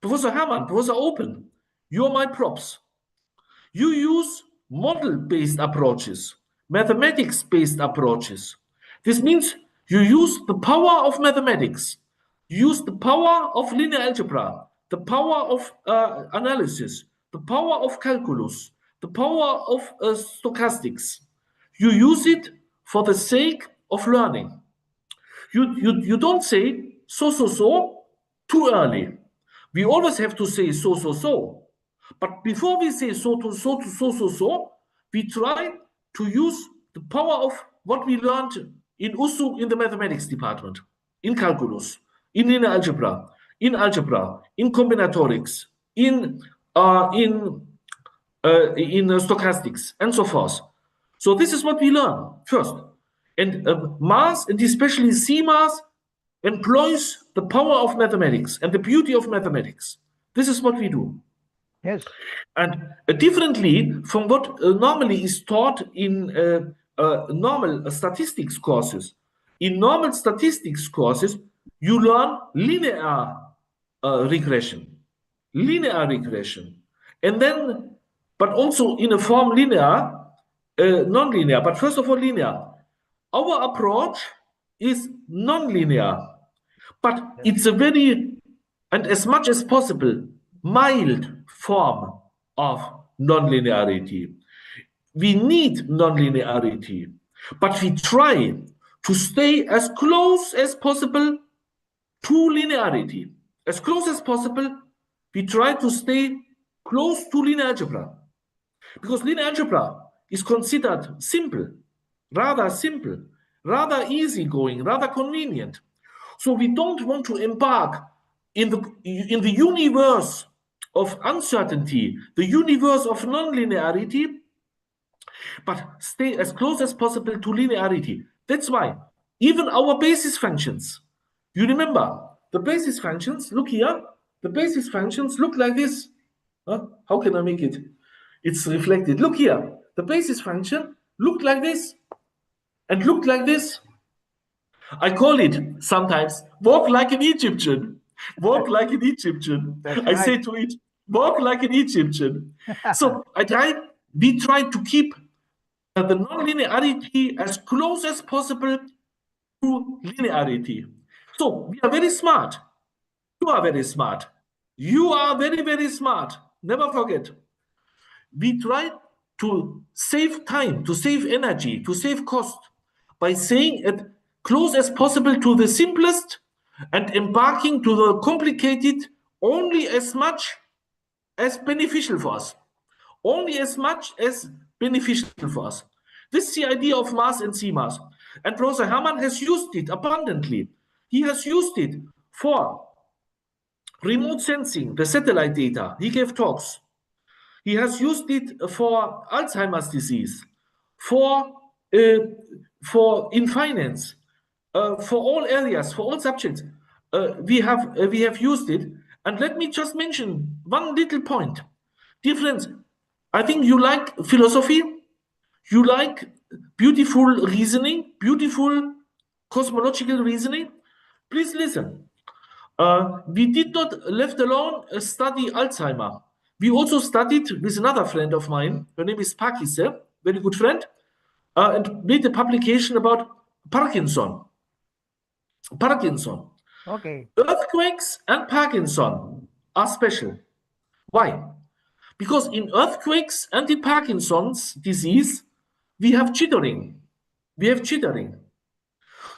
Professor Hermann, Professor Open, you're my props. You use model-based approaches, mathematics-based approaches. This means you use the power of mathematics, you use the power of linear algebra, the power of analysis, the power of calculus, the power of stochastics. You use it for the sake of learning. You don't say so too early. We always have to say so. But before we say so, we try to use the power of what we learned in USU in the mathematics department, in calculus, in linear algebra, in combinatorics, in stochastics, and so forth. So this is what we learn first. And math, and especially C math, employs the power of mathematics and the beauty of mathematics. This is what we do. Yes. And differently from what normally is taught in normal statistics courses. In normal statistics courses, you learn linear regression. And then, but also in a form linear, non-linear, but first of all linear. Our approach is non-linear, but it's a very, and as much as possible, mild form of non-linearity. We need non-linearity, but we try to stay as close as possible to linearity. As close as possible, we try to stay close to linear algebra, because linear algebra is considered simple, rather easygoing, rather convenient. So we don't want to embark in the universe of uncertainty, the universe of non-linearity, but stay as close as possible to linearity. That's why even our basis functions, you remember, the basis functions, look here, the basis functions look like this. How can I make it? It's reflected. Look here, the basis function looked like this and looked like this. I call it sometimes, walk like an Egyptian. Walk like an Egyptian. I say to it, walk like an Egyptian. So we try to keep the non-linearity as close as possible to linearity. So we are very smart. You are very smart. You are very, very smart. Never forget. We try to save time, to save energy, to save cost by saying it close as possible to the simplest and embarking to the complicated only as much as beneficial for us. Only as much as beneficial for us. This is the idea of math and CMath. And Professor Hermann has used it abundantly. He has used it for remote sensing, the satellite data. He gave talks. He has used it for Alzheimer's disease, for in finance, for all areas, for all subjects. We have used it. And let me just mention one little point. Dear friends, I think you like philosophy, you like beautiful reasoning, beautiful cosmological reasoning. Please listen. We did not, left alone, study Alzheimer. We also studied with another friend of mine, her name is Pakise, very good friend, and made a publication about Parkinson. Okay. Earthquakes and Parkinson are special. Why? Because in earthquakes and in Parkinson's disease, we have jittering.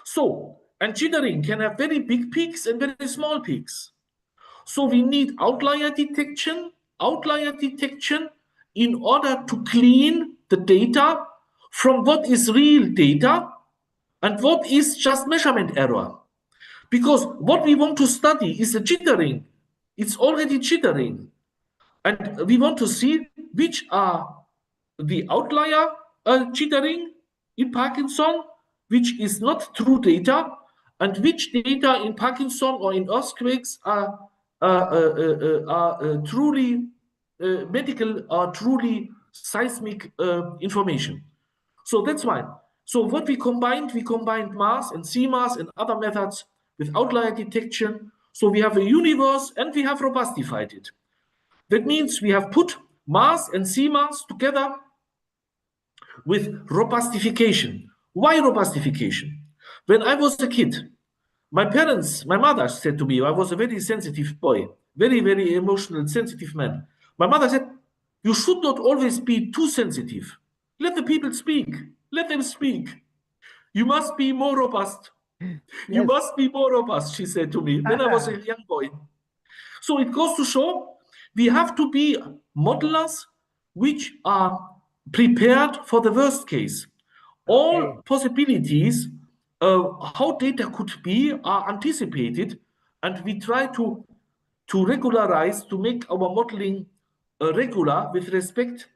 So, and jittering can have very big peaks and very small peaks. So we need outlier detection outlier detection in order to clean the data from what is real data and what is just measurement error. Because what we want to study is the jittering. It's already jittering. And we want to see which are the outlier jittering in Parkinson, which is not true data, and which data in Parkinson or in earthquakes are truly medical or truly seismic information. So that's why. So what we combined MAS and CMAS and other methods with outlier detection. So we have a universe and we have robustified it. That means we have put MAS and CMAS together with robustification. Why robustification? When I was a kid, my mother said to me, I was a very sensitive boy, very, very emotional, sensitive man. My mother said, you should not always be too sensitive. Let the people speak. Let them speak. You must be more robust. You must be more robust, she said to me when I was a young boy. So it goes to show we have to be modelers which are prepared for the worst case. All possibilities how data could be are anticipated, and we try to regularize, to make our modeling regular with respect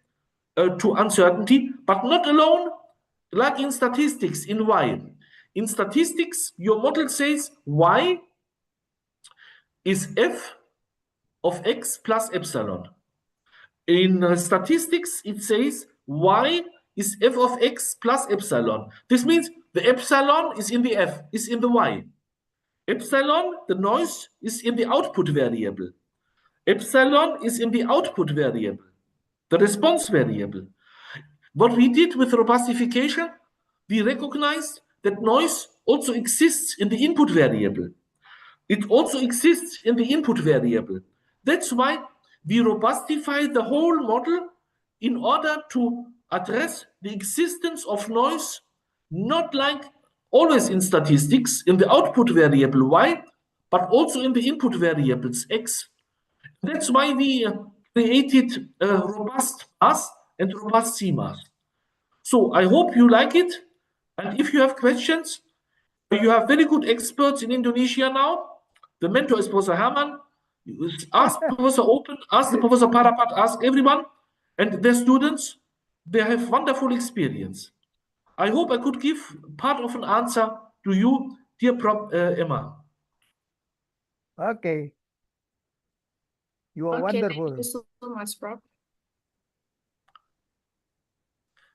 to uncertainty, but not alone, like in statistics, in Y. In statistics, your model says Y is f of x plus epsilon. In statistics, it says y is f of x plus epsilon. This means the epsilon is in the f, is in the y. Epsilon, the noise, is in the output variable. Epsilon is in the output variable, the response variable. What we did with robustification, we recognized that noise also exists in the input variable. It also exists in the input variable. That's why we robustify the whole model in order to address the existence of noise, not like always in statistics, in the output variable y, but also in the input variables x. That's why we created robust MAS and robust CMAS. So I hope you like it. And if you have questions, you have very good experts in Indonesia now. The mentor is Professor Hermann. Ask Professor Open, ask the Professor Parapat, ask everyone. And their students, they have wonderful experience. I hope I could give part of an answer to you, dear Prof. Emma. Okay. You are Okay, wonderful. thank you so much, Prof.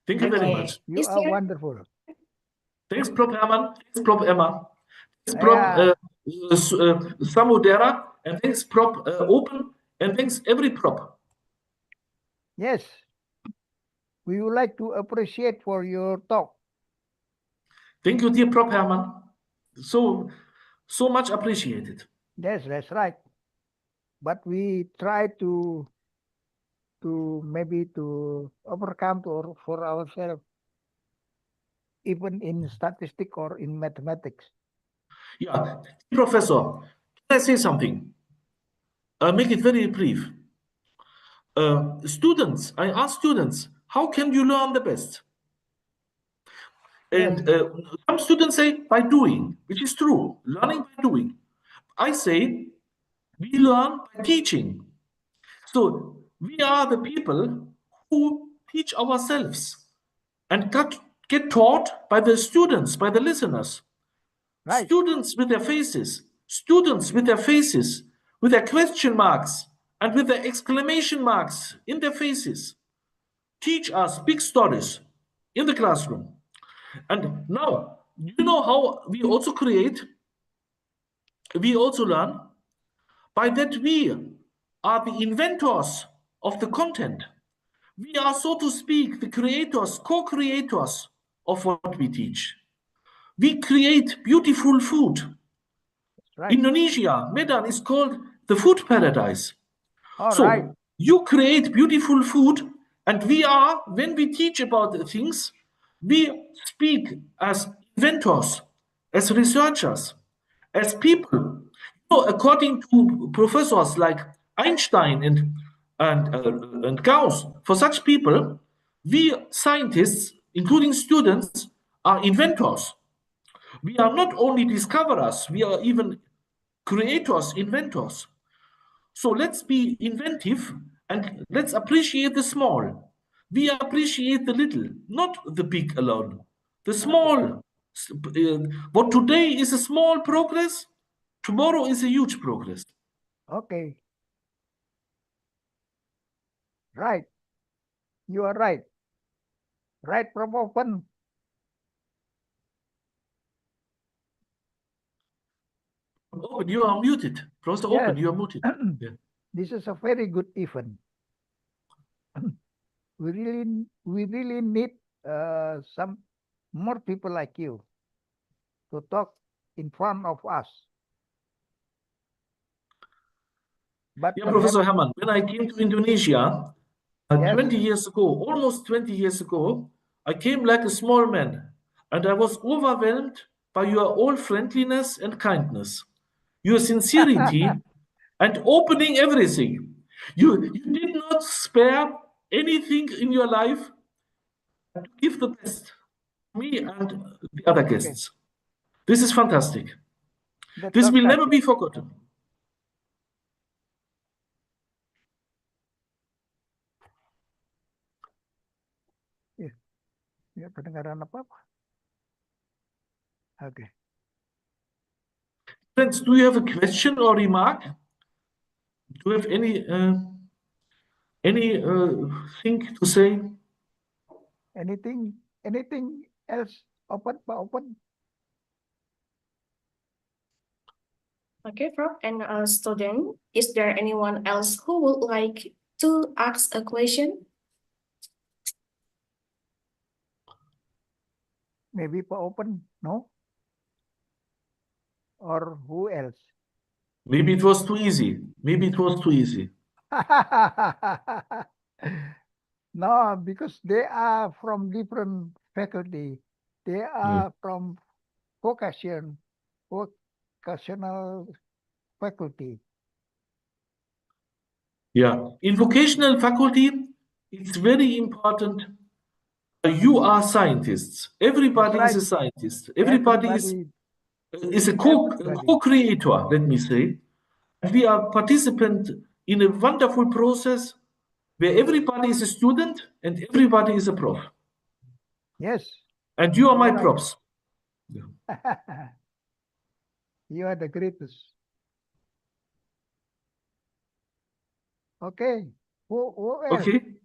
Thank you very much. You Is are there- wonderful. Thanks, Prof. Hermann. Thanks, Prof. Emma. Thanks, Prof. Samudera. And thanks, Prof. Open. And thanks, every Prof. Yes. We would like to appreciate for your talk. Thank you, dear Prof. Hermann. So much appreciated. Yes, that's right. But we try to maybe to overcome for ourselves, even in statistics or in mathematics. Yeah, Professor, can I say something? Make it very brief. Students, I ask students, how can you learn the best? And some students say by doing, which is true, learning by doing. I say we learn by teaching. So we are the people who teach ourselves and get taught by the students, by the listeners. Right. Students with their faces, with their question marks and with their exclamation marks in their faces, teach us big stories in the classroom. And now, you know how we also learn by that we are the inventors of the content. We are, so to speak, the creators, co-creators of what we teach. We create beautiful food. Right. Indonesia, Medan is called the food paradise. All right. You create beautiful food, and we are, when we teach about the things, we speak as inventors, as researchers, as people. According to professors like Einstein and and cows. For such people, we scientists, including students, are inventors. We are not only discoverers, we are even creators, inventors. So let's be inventive and let's appreciate the small. We appreciate the little, not the big alone. The small. What today is a small progress, tomorrow is a huge progress. Okay. Right. You are right. Right, Prof. Open. Open, you are muted. Professor Open, Yes. you are muted. Yeah. This is a very good event. We really need some more people like you to talk in front of us. But Yeah, Professor Herman, when I came to Indonesia Yes. 20 years ago, almost 20 years ago, I came like a small man and I was overwhelmed by your all friendliness and kindness, your sincerity and opening everything. You did not spare anything in your life to give the best to me and the other guests. This is fantastic. That's This so will never touching. be forgotten. Ya, pendengaran apa-apa. Okay. Friends, do you have a question or remark? Do you have any thing to say? Anything else? Open, Pak Open. Okay, Prof. And student, is there anyone else who would like to ask a question? Maybe Pak Open, no? Or who else? Maybe it was too easy. Maybe it was too easy. No, because they are from different faculty. They are from vocational faculty. Yeah. In vocational faculty, it's very important. You are scientists. Everybody That's is a scientist. Everybody is a Everybody. co-creator, let me say. And we are participant in a wonderful process where everybody is a student and everybody is a prof. Yes. And you are my Right. props. You are the greatest. Okay. Who else? Okay.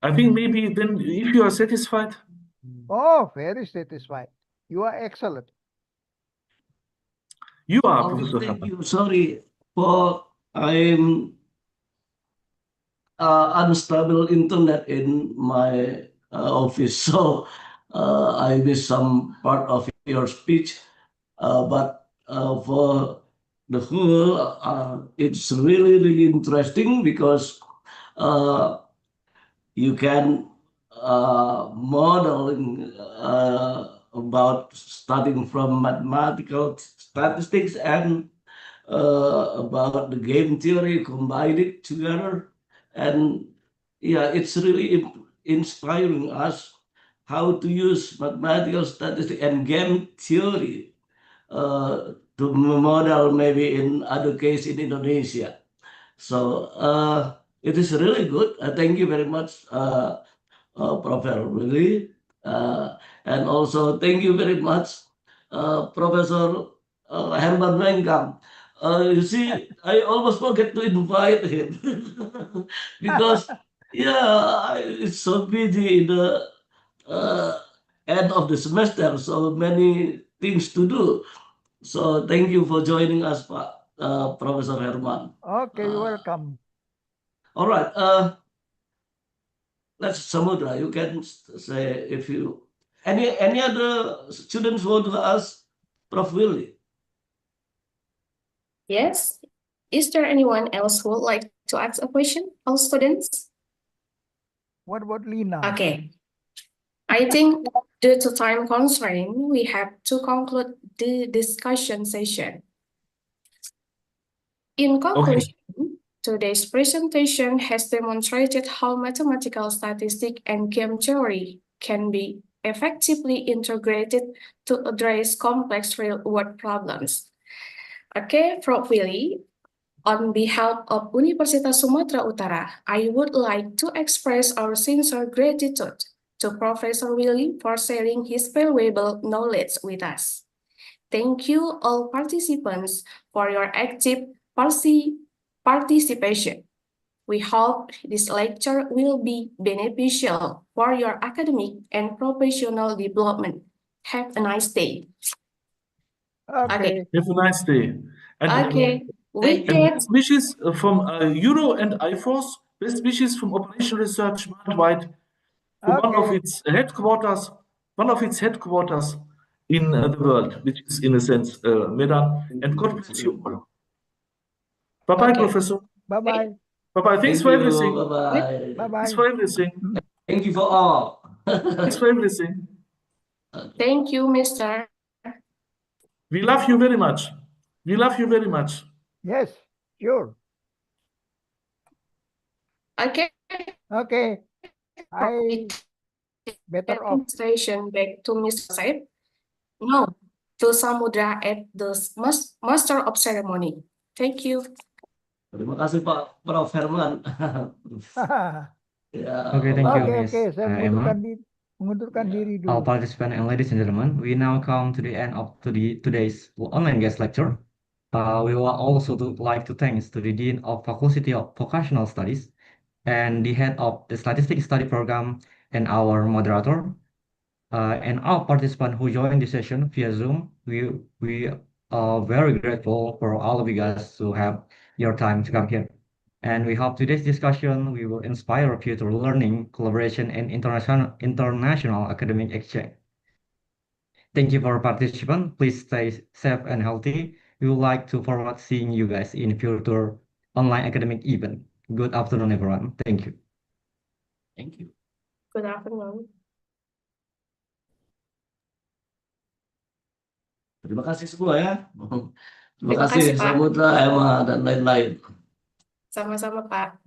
I think maybe then if you are satisfied. Oh, very satisfied. You are excellent. You are, Okay, Professor thank Herman. you. Sorry for I'm unstable internet in my office, so I missed some part of your speech. But for the whole, it's really interesting because you can modeling about starting from mathematical statistics and about the game theory, combine it together, and yeah, it's really inspiring us how to use mathematical statistics and game theory to model maybe in other case in Indonesia. So it is really good. Thank you very much, Professor Willy. And also thank you very much, Professor Herman Mengkam. You see, I almost forget to invite him because, yeah, it's so busy in the end of the semester, so many things to do. So thank you for joining us, Professor Herman. Okay, welcome. All right. Let's Samudra. You can say if you any other students want to ask Prof. Willy. Yes. Is there anyone else who would like to ask a question? All students? What about Lina? Okay. I think due to time constraint, we have to conclude the discussion session. In conclusion, Today's presentation has demonstrated how mathematical statistics and game theory can be effectively integrated to address complex real-world problems. Okay, Prof. Willy, on behalf of Universitas Sumatera Utara, I would like to express our sincere gratitude to Professor Willy for sharing his valuable knowledge with us. Thank you all participants for your active participation. We hope this lecture will be beneficial for your academic and professional development. Have a nice day. Okay. Have a nice day. And, Okay, we and get best wishes from Euro and IFOS, best wishes from Operation Research worldwide, from one of Okay. its headquarters in the world, which is in a sense Medan. And God bless you all. Bye-bye, Okay. Professor. Bye-bye. Bye-bye. Thanks Thank for you. everything. Bye-bye. Thanks Bye-bye. for everything. Thank you for all. Thanks for everything. Thank you, Mr. We love you very much. We love you very much. Yes, sure. Okay. Okay. I better off. Station back to Mr. Said. No, to Samudra at the Master of Ceremony. Thank you. Terima kasih Pak Prof. Herman. Ya, Okay, thank you, Oke, Miss oke. Saya Emma. mengundurkan diri All dulu. participants and ladies and gentlemen, we now come to the end of today's online guest lecture. We would also like to thanks to the Dean of Faculty of Vocational Studies and the head of the Statistics Study Program and our moderator and all participants who joined the session via Zoom. We are very grateful for all of you guys to have your time to come here. And we hope today's discussion we will inspire future learning, collaboration, and international academic exchange. Thank you for participation. Please stay safe and healthy. We would like to forward seeing you guys in future online academic event. Good afternoon, everyone. Thank you. Thank you. Good afternoon. Terima kasih semua ya. Terima Terima kasih kasih, Pak. Samudra, Emma, dan lain-lain. Sama-sama, Pak.